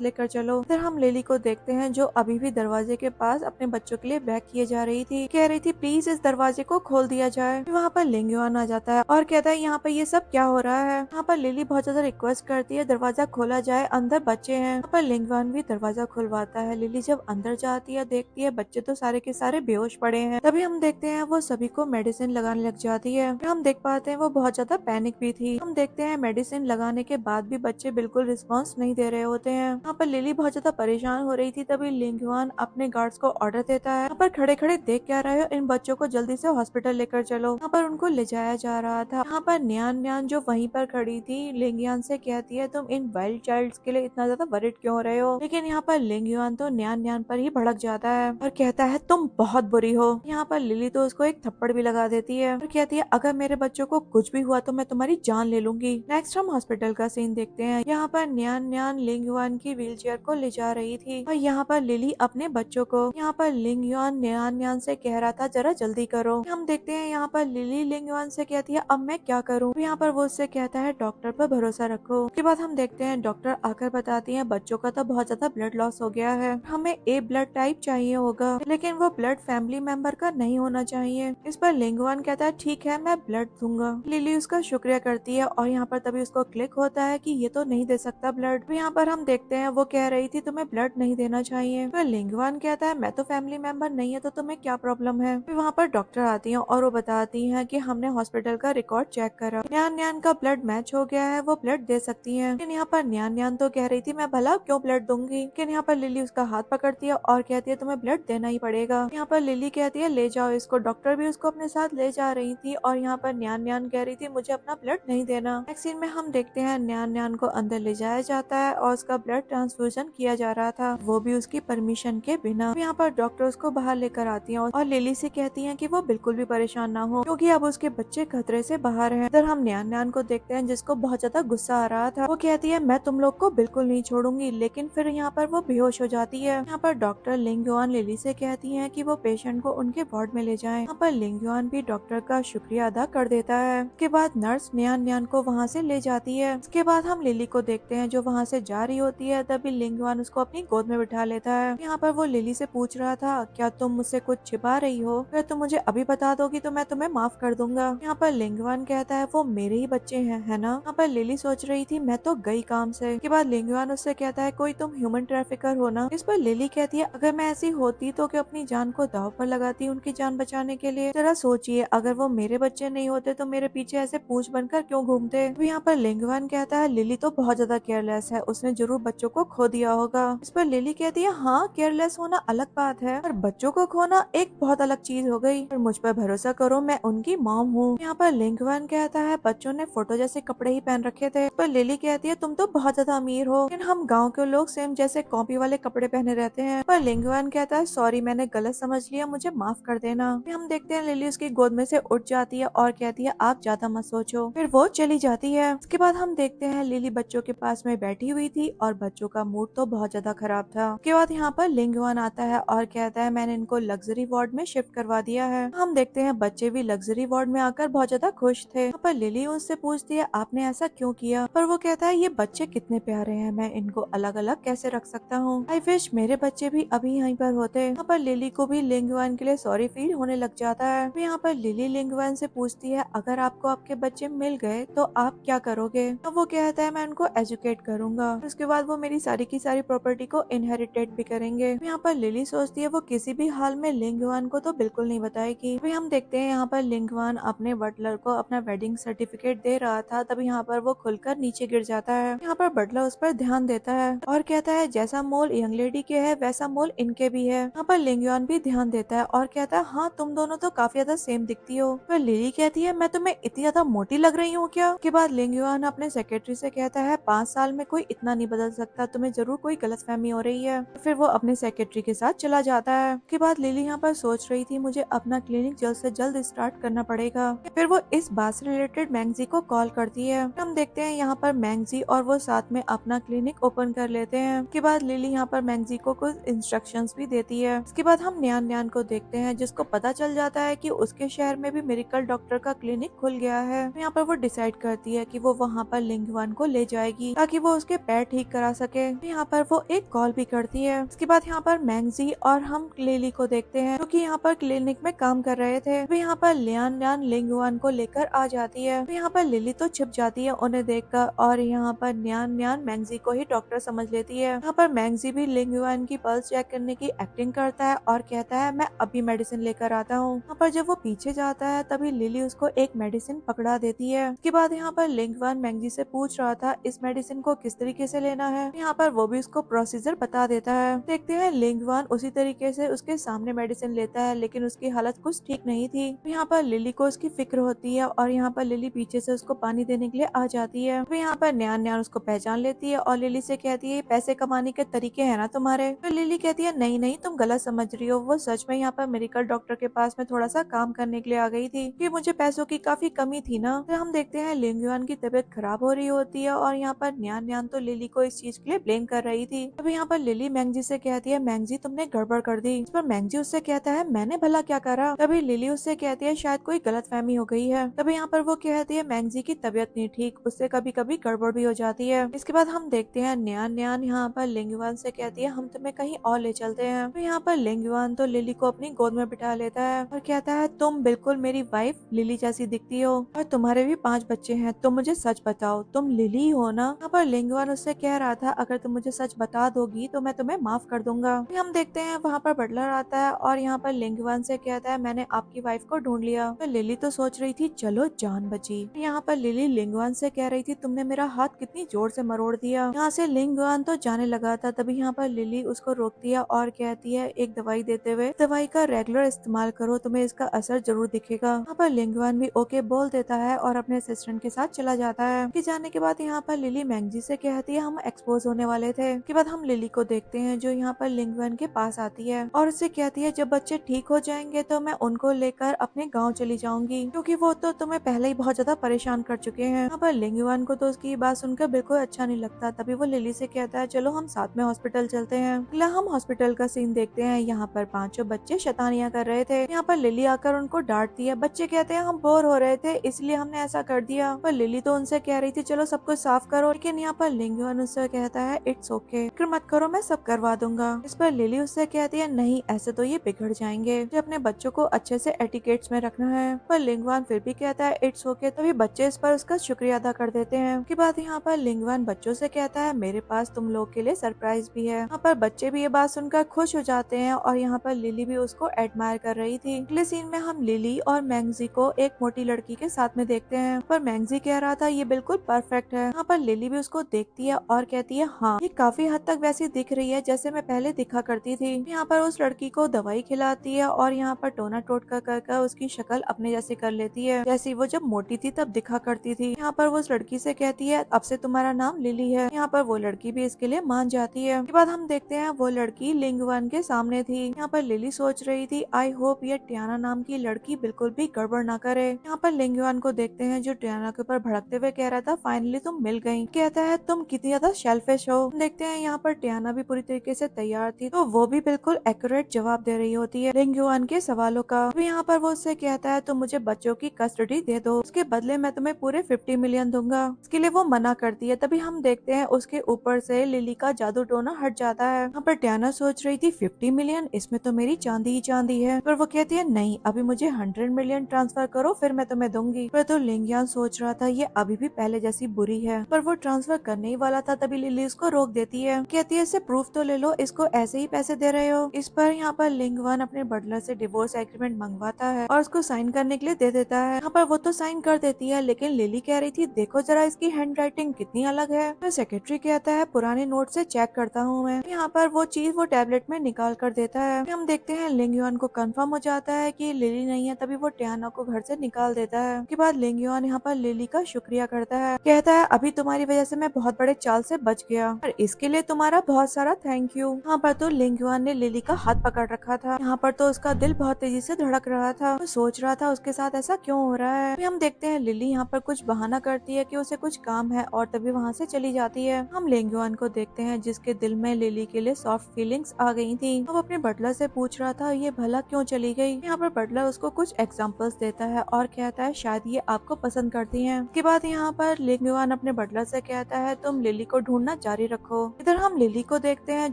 लेकर चलो। फिर हम लिली को देखते हैं जो अभी भी दरवाजे के पास अपने बच्चों के लिए बैग किए जा रही थी, कह रही थी प्लीज इस दरवाजे को खोल दिया जाए। वहाँ पर लिंगवान आ जाता है और कहता है यहाँ पर ये सब क्या हो रहा है। यहाँ पर लिली बहुत ज्यादा रिक्वेस्ट करती है दरवाजा खोला जाए, अंदर बच्चे हैं। यहाँ पर लिंगवान भी दरवाजा खुलवाता है। लिली जब अंदर जाती है देखती है बच्चे तो सारे के सारे बेहोश पड़े हैं। तभी हम देखते हैं वो सभी को मेडिसिन लगाने लग जाती है। फिर हम देख पाते हैं वो बहुत ज्यादा पैनिक भी थी। हम देखते हैं मेडिसिन लगाने के बाद भी बच्चे बिल्कुल रिस्पॉन्स नहीं दे रहे होते हैं। यहाँ पर लिली बहुत ज्यादा परेशान हो रही थी। तभी लिंगवान अपने गार्ड्स को ऑर्डर देता है यहाँ पर खड़े खड़े देख क्या रहे हो, इन बच्चों को जल्दी से हॉस्पिटल लेकर चलो। यहाँ पर उनको ले जाया जा रहा था। यहाँ पर न्यान न्यान जो वहीं पर खड़ी थी लिंगयान से कहती है तुम इन वाइल्ड चाइल्ड्स के लिए इतना ज्यादा वरिड क्यों हो रहे हो। लेकिन यहाँ पर लिंगयान तो न्यान न्यान पर ही भड़क जाता है और कहता है तुम बहुत बुरी हो। यहाँ पर लिली तो उसको एक थप्पड़ भी लगा देती है और कहती है अगर मेरे बच्चों को कुछ भी हुआ तो मैं तुम्हारी जान ले लूंगी। नेक्स्ट हम हॉस्पिटल का सीन देखते हैं। यहाँ पर न्यान न्यान लिंगयान की व्हील चेयर को ले जा रही थी और यहाँ पर लिली अपने बच्चों को, यहाँ पर लिंगयान न्यान न्यान से कह रहा था जरा जल्दी करो। हम देखते हैं यहाँ पर लिली लिंगयान से कहती है अब मैं क्या करूँ। यहाँ पर वो उससे कहता है डॉक्टर पर भरोसा रखो। उसके बाद हम देखते हैं डॉक्टर आकर बताती है बच्चों का तो बहुत ज्यादा ब्लड लॉस हो गया है, हमें ए ब्लड टाइप चाहिए होगा, लेकिन वो ब्लड फैमिली मेंबर का नहीं होना चाहिए। इस पर लिंगवान कहता है ठीक है मैं ब्लड दूंगा। लिली उसका शुक्रिया करती है और यहाँ पर तभी उसको क्लिक होता है कि ये तो नहीं दे सकता ब्लड। यहाँ पर हम देखते हैं वो कह रही थी तुम्हें ब्लड नहीं देना चाहिए। तो लिंगवान कहता है मैं तो फैमिली मेंबर नहीं है तो तुम्हें क्या प्रॉब्लम है। फिर वहाँ पर डॉक्टर आती है और वो बताती है कि हमने हॉस्पिटल का रिकॉर्ड चेक करा, न्यान न्यान का ब्लड मैच हो गया है, वो ब्लड दे सकती है। लेकिन यहाँ पर न्यान न्यान तो कह रही थी मैं भला क्यों ब्लड दूंगी। लेकिन यहाँ पर लिली उसका हाथ पकड़ती है और कहती है तुम्हें ब्लड देना ही पड़ेगा। यहाँ पर लिली कहती है ले जाओ इसको। डॉक्टर भी उसको अपने साथ ले जा रही थी और यहाँ पर न्यान न्यान कह रही थी मुझे अपना ब्लड नहीं देना। नेक्स्ट सीन में हम देखते हैं न्यान न्यान को अंदर ले जाया जाता है और उसका ब्लड ट्रांसफ्यूजन किया जा रहा था, वो भी उसकी परमिशन के बिना। यहाँ पर डॉक्टर उसको बाहर लेकर आती है और लिली से कहती है कि वो बिल्कुल भी परेशान ना हो क्योंकि अब उसके बच्चे खतरे से बाहर हैं। इधर हम न्यान न्यान को देखते हैं जिसको बहुत ज्यादा गुस्सा आ रहा था। वो कहती है मैं तुम लोग को बिल्कुल नहीं छोड़ूंगी, लेकिन फिर यहाँ पर वो बेहोश हो जाती है। यहाँ पर डॉक्टर लिंगयुआन लिली से कहती है कि वो पेशेंट को उनके वार्ड में ले जाएं। यहाँ पर लिंगयुआन भी डॉक्टर का शुक्रिया अदा कर देता है। उसके बाद नर्स न्यान न्यान को वहाँ से ले जाती है। उसके बाद हम लिली को देखते हैं जो वहाँ से जा रही होती है। तभी लिंगयुआन उसको अपनी गोद में बिठा लेता है। यहाँ पर वो लिली से पूछ रहा था क्या तुम मुझसे कुछ छिपा रही हो, अगर तुम मुझे अभी बता दोगी तो मैं तुम्हें माफ कर दूंगा। यहाँ पर लिंगयुआन कहता है वो मेरे ही बच्चे हैं है ना। यहाँ पर लिली सोच रही थी मैं तो गई काम से। इसके बाद लिंगयुआन उससे कहता है कोई तुम ह्यूमन ट्रैफिकर हो ना। इस पर लिली कहती है अगर मैं ऐसी होती तो क्या अपनी जान को दाव पर लगाती उनकी जान बचाने के लिए। जरा सोचिए अगर वो मेरे बच्चे नहीं होते तो मेरे पीछे ऐसे पूंछ बनकर क्यों घूमते। तो यहाँ पर लिंगयुआन कहता है लिली तो बहुत ज्यादा केयरलेस है, उसने जरूर बच्चों को खो दिया होगा। इस पर लिली कहती है हाँ केयरलेस होना अलग बात है पर बच्चों को खोना एक बहुत अलग चीज हो गई। पर मुझ पर भरोसा करो मैं उनकी मॉम हूँ। यहाँ पर लिंगयुआन कहता है बच्चों ने फोटो जैसे कपड़े ही पहन रखे थे। इस पर लिली कहती है तुम तो बहुत ज्यादा अमीर हो, लेकिन हम गाँव के लोग सेम जैसे कॉपी वाले कपड़े पहने रहते हैं। पर लिंगयुआन कहता है सॉरी मैंने गलत समझ लिया, मुझे माफ कर देना। फिर हम देखते हैं लिली उसकी गोद में से उठ जाती है और कहती है आप ज्यादा मत सोचो, फिर वो चली जाती है। उसके बाद हम देखते हैं लिली बच्चों के पास में बैठी हुई थी और बच्चों का मूड तो बहुत ज्यादा खराब था। उसके बाद यहाँ पर लिंगयुआन आता है और कहता है मैंने इनको लग्जरी वार्ड में शिफ्ट करवा दिया है। हम देखते हैं बच्चे भी लग्जरी वार्ड में आकर बहुत ज्यादा खुश थे। यहाँ पर लिली उससे पूछती है आपने ऐसा क्यों किया, पर वो कहता है ये बच्चे कितने प्यारे हैं, मैं इनको अलग अलग कैसे रख सकता हूँ, आई विश मेरे बच्चे भी अभी यहीं पर होते। यहाँ पर लिली को भी लिंगयुआन लिंगवान के लिए सॉरी फील होने लग जाता है। तो यहाँ पर लिली लिंगवान से पूछती है अगर आपको आपके बच्चे मिल गए तो आप क्या करोगे। तो वो कहता है मैं उनको एजुकेट करूंगा, उसके बाद वो मेरी सारी की सारी प्रॉपर्टी को इनहेरिटेट भी करेंगे। यहाँ पर लिली सोचती है वो किसी भी हाल में लिंगवान को तो बिल्कुल नहीं बताएगी। अभी हम देखते हैं यहाँ पर लिंगवान अपने बटलर को अपना वेडिंग सर्टिफिकेट दे रहा था, तभी यहाँ पर वो खुलकर नीचे गिर जाता है। यहाँ पर बटलर उस पर ध्यान देता है और कहता है जैसा मोल यंग लेडी के है वैसा मोल इनके भी है। यहाँ पर लिंगवान भी ध्यान देता है और कहता है हाँ तुम दोनों तो काफी ज्यादा सेम दिखती हो। पर लिली कहती है मैं तुम्हें इतनी ज्यादा मोटी लग रही हूँ क्या। के बाद लिंगवान अपने सेक्रेटरी से कहता है 5 साल में कोई इतना नहीं बदल सकता, तुम्हें जरूर कोई गलतफहमी हो रही है। फिर वो अपने सेक्रेटरी के साथ चला जाता है। के बाद लिली यहाँ पर सोच रही थी मुझे अपना क्लिनिक जल्द से जल्द स्टार्ट करना पड़ेगा। फिर वो इस बात से रिलेटेड मैंगजी को कॉल करती है। हम देखते हैं यहाँ पर मैंगजी और वो साथ में अपना क्लिनिक ओपन कर लेते हैं। उसके बाद लिली यहाँ पर मैंगजी को कुछ इंस्ट्रक्शंस भी देती है। उसके बाद हम न्यान न्यान को देखते हैं जिसको पता चल जाता है कि उसके शहर में भी मेडिकल डॉक्टर का क्लिनिक खुल गया है। यहाँ पर वो डिसाइड करती है कि वो वहाँ पर लिंगवान को ले जाएगी ताकि वो उसके पैर ठीक करा सके। यहाँ पर वो एक कॉल भी करती है। उसके बाद यहाँ पर मैंगजी और हम लिली को देखते हैं जो कि यहाँ पर क्लिनिक में काम कर रहे थे। वे यहाँ पर लियान न्यान लिंगवान को लेकर आ जाती है। यहाँ पर लिली तो छिप जाती है उन्हें देखकर और यहाँ पर न्यान न्यान मैंगजी को ही डॉक्टर समझ लेती है। यहाँ पर मैंगजी भी लिंगवान की पल्स चेक करने की एक्टिंग करता है और कहता है मैं अभी मेडिसिन लेकर आता हूँ। यहाँ पर जब वो पीछे जाता है तभी लिली उसको एक मेडिसिन पकड़ा देती है। उसके बाद यहाँ पर लिंगवान मैंगजी से पूछ रहा था इस मेडिसिन को किस तरीके से लेना है। यहाँ पर वो भी उसको प्रोसीजर बता देता है। देखते हैं लिंगवान उसी तरीके से उसके सामने मेडिसिन लेता है लेकिन उसकी हालत कुछ ठीक नहीं थी। यहाँ पर लिली को उसकी फिक्र होती है और यहाँ पर लिली पीछे से उसको पानी देने के लिए आ जाती है। फिर यहाँ पर न्यान न्यान उसको पहचान लेती है और लिली से कहती है पैसे कमाने के तरीके है ना तुम्हारे। तो लिली कहती है नहीं नहीं तुम गलत समझ रही हो, वो सच में यहाँ पर मेडिकल डॉक्टर के पास में थोड़ा सा काम करने के लिए आ गई थी कि मुझे पैसों की काफी कमी थी ना। फिर हम देखते हैं लिंगवान की तबीयत खराब हो रही होती है और यहाँ पर न्यान न्यान तो लिली को इस चीज के लिए ब्लेम कर रही थी। अब यहाँ पर लिली मैंगजी से कहती है मैंगजी तुमने गड़बड़ कर दी। इस पर मैंगजी उससे कहता है मैंने भला क्या करा। तभी लिली उससे कहती है शायद कोई गलतफहमी हो गई है। तभी यहाँ पर वो कहती है मैंगजी की तबीयत नहीं ठीक, उससे कभी कभी गड़बड़ भी हो जाती है। इसके बाद हम देखते हैं न्यान न्यान यहाँ पर लिंगवान से कहती है हम तुम्हें कहीं और ले चलते हैं। तो यहाँ पर लिंगवान तो लिली को अपनी गोद में बिठा लेता है और कहता है तुम बिल्कुल मेरी वाइफ लिली जैसी दिखती हो और तुम्हारे भी 5 बच्चे हैं, तुम मुझे सच बताओ तुम लिली हो ना। यहाँ पर लिंगवान उससे कह रहा था अगर तुम मुझे सच बता दोगी तो मैं तुम्हें माफ कर दूंगा। फिर हम देखते हैं वहाँ पर बटलर आता है और यहाँ पर लिंगवान से कहता है मैंने आपकी वाइफ को ढूंढ लिया। तो लिली तो सोच रही थी चलो जान बची। यहाँ पर लिली लिंगवान से कह रही थी तुमने मेरा हाथ कितनी जोर से मरोड़ दिया। यहाँ से लिंगवान तो जाने लगा था, तभी यहाँ पर लिली उसको रोकती है और कहती है एक दवाई देते हुए दवाई का रेगुलर इस्तेमाल करो, तुम्हें इसका असर जरूर दिखेगा। यहाँ पर लिंगवान भी ओके बोल देता है और अपने असिस्टेंट के साथ चला जाता है। कि जाने के बाद यहाँ पर लिली मैंगजी से कहती है हम एक्सपोज होने वाले थे। के बाद हम लिली को देखते हैं जो यहाँ पर लिंगवान के पास आती है और उससे कहती है जब बच्चे ठीक हो जाएंगे तो मैं उनको लेकर अपने गाँव चली जाऊंगी क्योंकि वो तो तुम्हें पहले ही बहुत ज्यादा परेशान कर चुके हैं। यहाँ पर लिंगवान को तो उसकी बात सुनकर बिल्कुल अच्छा नहीं लगता, तभी वो लिली से कहता है चलो हम साथ में हॉस्पिटल चलते हैं। अगला हम हॉस्पिटल का सीन देखते हैं। यहाँ पर 5 बच्चे शैतानियां कर रहे थे। यहाँ पर लिली आकर उनको डांटती है। बच्चे कहते हैं हम बोर हो रहे थे इसलिए हमने ऐसा कर दिया। पर लिली तो उनसे कह रही थी चलो सब कुछ साफ करो, लेकिन यहाँ पर लिंगवान उससे कहता है इट्स ओके, फिक्र मत करो मैं सब करवा दूंगा। इस पर लिली उससे कहती है नहीं ऐसे तो ये बिगड़ जाएंगे, जो अपने बच्चों को अच्छे से एटिकेट्स में रखना है। पर लिंगवान फिर भी कहता है इट्स ओके, तभी बच्चे इस पर उसका शुक्रिया अदा कर देते हैं। उसके बाद यहाँ पर लिंगवान बच्चों से कहता है मेरे पास तुम लोग के लिए सरप्राइज भी है। यहाँ पर बच्चे भी ये बात सुनकर खुश हो जाते हैं और यहाँ पर लिली भी उसको एडमायर कर रही थी। अगले सीन में हम लिली और मैंगजी को एक मोटी लड़की के साथ में देखते हैं। पर मैंगजी कह रहा था ये बिल्कुल परफेक्ट है। यहाँ पर लिली भी उसको देखती है और कहती है हाँ ये काफी हद तक वैसी दिख रही है जैसे मैं पहले दिखा करती थी। यहाँ पर उस लड़की को दवाई खिलाती है और यहाँ पर टोना टोटका कर उसकी शक्ल अपने जैसी कर लेती है जैसी वो जब मोटी थी तब दिखा करती थी। यहाँ पर वो उस लड़की से कहती है अब से तुम्हारा नाम लिली है। यहाँ पर वो लड़की भी इसके लिए मान जाती है। उसके बाद हम देखते हैं वो लड़की लिंगवान के सामने थी। यहाँ पर लिली सोच रही थी आई होप ये टियाना नाम की लड़की बिल्कुल भी गड़बड़ ना करे। यहाँ पर लिंगवान को देखते हैं जो टियाना के ऊपर भड़कते हुए कह रहा था फाइनली तुम मिल गई। कहता है तुम कितनी ज्यादा शेल्फिश हो। देखते हैं यहाँ पर टियाना भी पूरी तरीके से तैयार थी तो वो भी बिल्कुल एक्यूरेट जवाब दे रही होती है लिंगवान के सवालों का। तो यहाँ पर वो उससे कहता है तुम मुझे बच्चों की कस्टडी दे दो, उसके बदले मैं तुम्हें पूरे 50 मिलियन दूंगा। इसके लिए वो मना करती है। तभी हम देखते हैं उसके ऊपर से लिली का जादू टोना हट जाता है। यहाँ पर टियाना सोच रही थी 50 मिलियन, इसमें तो मेरी जान चांदी ही चांदी है। पर वो कहती है नहीं, अभी मुझे 100 मिलियन ट्रांसफर करो फिर मैं तुम्हें दूंगी। पर तो लिंगियान सोच रहा था ये अभी भी पहले जैसी बुरी है, पर वो ट्रांसफर करने ही वाला था तभी लिली उसको रोक देती है। कहती है इससे प्रूफ तो ले लो, इसको ऐसे ही पैसे दे रहे हो। इस पर यहाँ पर लिंगवान अपने बटलर से डिवोर्स एग्रीमेंट मंगवाता है और उसको साइन करने के लिए दे देता है। यहाँ पर वो तो साइन कर देती है, लेकिन लिली कह रही थी देखो जरा इसकी हैंड राइटिंग कितनी अलग है। तो सेक्रेटरी कहता है पुराने नोट से चेक करता हूँ मैं। यहाँ पर वो चीज वो टैबलेट में निकाल कर देता है। हम देखते हैं लिंगयुआन को कंफर्म हो जाता है कि लिली नहीं है, तभी वो टियाना को घर से निकाल देता है। उसके बाद लिंगयुआन यहाँ पर लिली का शुक्रिया करता है, कहता है अभी तुम्हारी वजह से मैं बहुत बड़े चाल से बच गया और इसके लिए तुम्हारा बहुत सारा थैंक यू। यहाँ पर तो लिंगयुआन ने लिली का हाथ पकड़ रखा था। यहाँ पर तो उसका दिल बहुत तेजी से धड़क रहा था। वो सोच रहा था उसके साथ ऐसा क्यों हो रहा है। हम देखते हैं लिली यहाँ पर कुछ बहाना करती है कि उसे कुछ काम है और तभी वहाँ से चली जाती है। हम लिंगयुआन को देखते हैं जिसके दिल में लिली के लिए सॉफ्ट फीलिंग्स आ गई थी। वो अपने बटलर से पूछ रहा था ये भला क्यों चली गई। यहाँ पर बटलर उसको कुछ एग्जाम्पल्स देता है और कहता है शायद ये आपको पसंद करती है। उसके बाद यहाँ पर लिंगयुआन अपने बटलर से कहता है तुम लिली को ढूंढना जारी रखो। इधर हम लिली को देखते हैं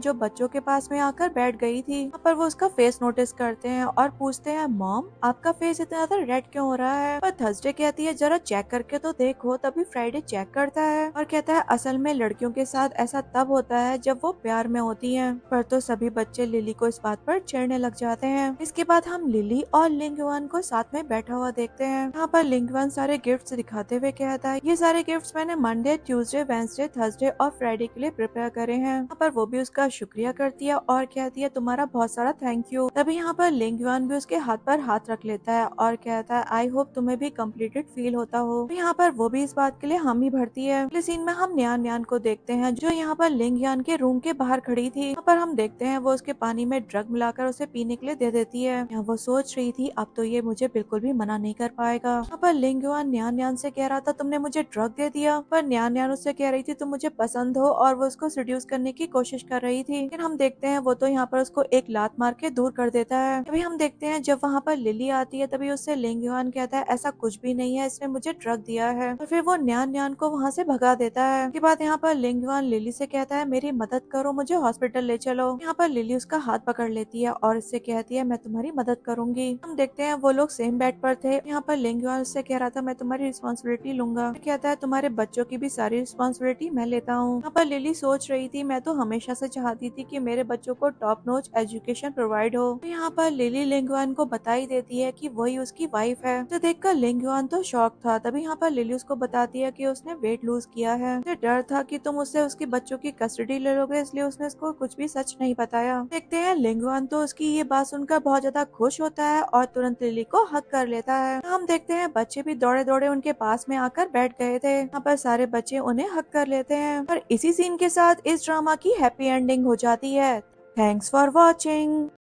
जो बच्चों के पास में आकर बैठ गई थी। यहाँ पर वो उसका फेस नोटिस करते हैं और पूछते हैं मॉम आपका फेस इतना ज्यादा रेड क्यों हो रहा है। पर थर्सडे कहती है जरा चेक करके तो देखो, तभी फ्राइडे चेक करता है और कहता है असल में लड़कियों के साथ ऐसा तब होता है जब वो प्यार में होती हैं। पर तो सभी बच्चे लिली को इस बात पर चिढ़ने लग जाते हैं। इसके बाद हम लिली और लिंगयुआन को साथ में बैठा हुआ देखते हैं। यहाँ पर लिंगयुआन सारे गिफ्ट्स दिखाते हुए कहता है ये सारे गिफ्ट्स मैंने मंडे, ट्यूसडे, वेंसडे, थर्सडे और फ्राइडे के लिए प्रिपेयर करे हैं। यहाँ पर वो भी उसका शुक्रिया करती है और कहती है तुम्हारा बहुत सारा थैंक यू। तभी यहाँ पर लिंगयुआन भी उसके हाथ पर हाथ रख लेता है और कहता है आई होप तुम्हें भी कम्प्लीटेड फील होता हो। तो यहाँ पर वो भी इस बात के लिए हामी भरती है। अगले सीन में हम न्यान न्यान को देखते हैं जो यहाँ पर लिंगयुआन के रूम के बाहर खड़ी थी। यहाँ पर हम देखते हैं वो उसके पानी में ड्रग मिलाकर उसे पीने के लिए दे देती है। यहाँ वो सोच रही थी अब तो ये मुझे बिल्कुल भी मना नहीं कर पाएगा। यहाँ पर लिंगयुआन न्यान न्यान से कह रहा था तुमने मुझे ड्रग दे दिया, पर न्यान न्यान उससे कह रही थी तुम मुझे पसंद हो और वो उसको सिड्यूस करने की कोशिश कर रही थी। लेकिन हम देखते हैं वो तो यहाँ पर उसको एक लात मार के दूर कर देता है। तभी हम देखते हैं जब वहाँ पर लिली आती है तभी उससे लिंगयुआन कहता है ऐसा कुछ भी नहीं है, इसने मुझे ड्रग दिया है और फिर वो न्यान न्यान को वहाँ से भगा देता है। उसके बाद यहाँ पर लिंगयुआन लिली से कहता है मेरी मदद करो, मुझे हॉस्पिटल ले चलो। यहाँ पर लिली उसका हाथ पकड़ लेती है और इससे कहती है मैं तुम्हारी मदद करूंगी। हम देखते हैं वो लोग सेम बेड पर थे। यहाँ पर लिंगयुआन उससे कह रहा था मैं तुम्हारी रिस्पॉन्सिबिलिटी लूंगा। कहता है तुम्हारे बच्चों की भी सारी रिस्पॉन्सिबिलिटी मैं लेता हूँ। यहाँ पर लिली सोच रही थी मैं तो हमेशा से चाहती थी कि मेरे बच्चों को टॉप नॉच एजुकेशन प्रोवाइड हो। तो यहाँ पर लिली लिंगयुआन को बताई देती है कि वही उसकी वाइफ है। तो देखकर लिंगयुआन तो शॉक था। तभी यहाँ पर लिली उसको बताती है कि उसने वेट लूज किया है। उसे डर था कि तुम उससे उसकी बच्चों की कस्टडी ले लोगे, इसलिए उसने उसको कुछ भी सच नहीं बताया। देखते हैं लिंगयुआन तो उसकी ये बात सुनकर बहुत ज्यादा खुश होता है और तुरंत लिली को हक कर लेता है। हम देखते हैं बच्चे भी दौड़े दौड़े उनके पास में आकर बैठ गए थे। यहाँ पर सारे बच्चे उन्हें हक कर लेते हैं और इसी सीन के साथ इस ड्रामा की हैप्पी एंडिंग हो जाती है। Thanks for watching.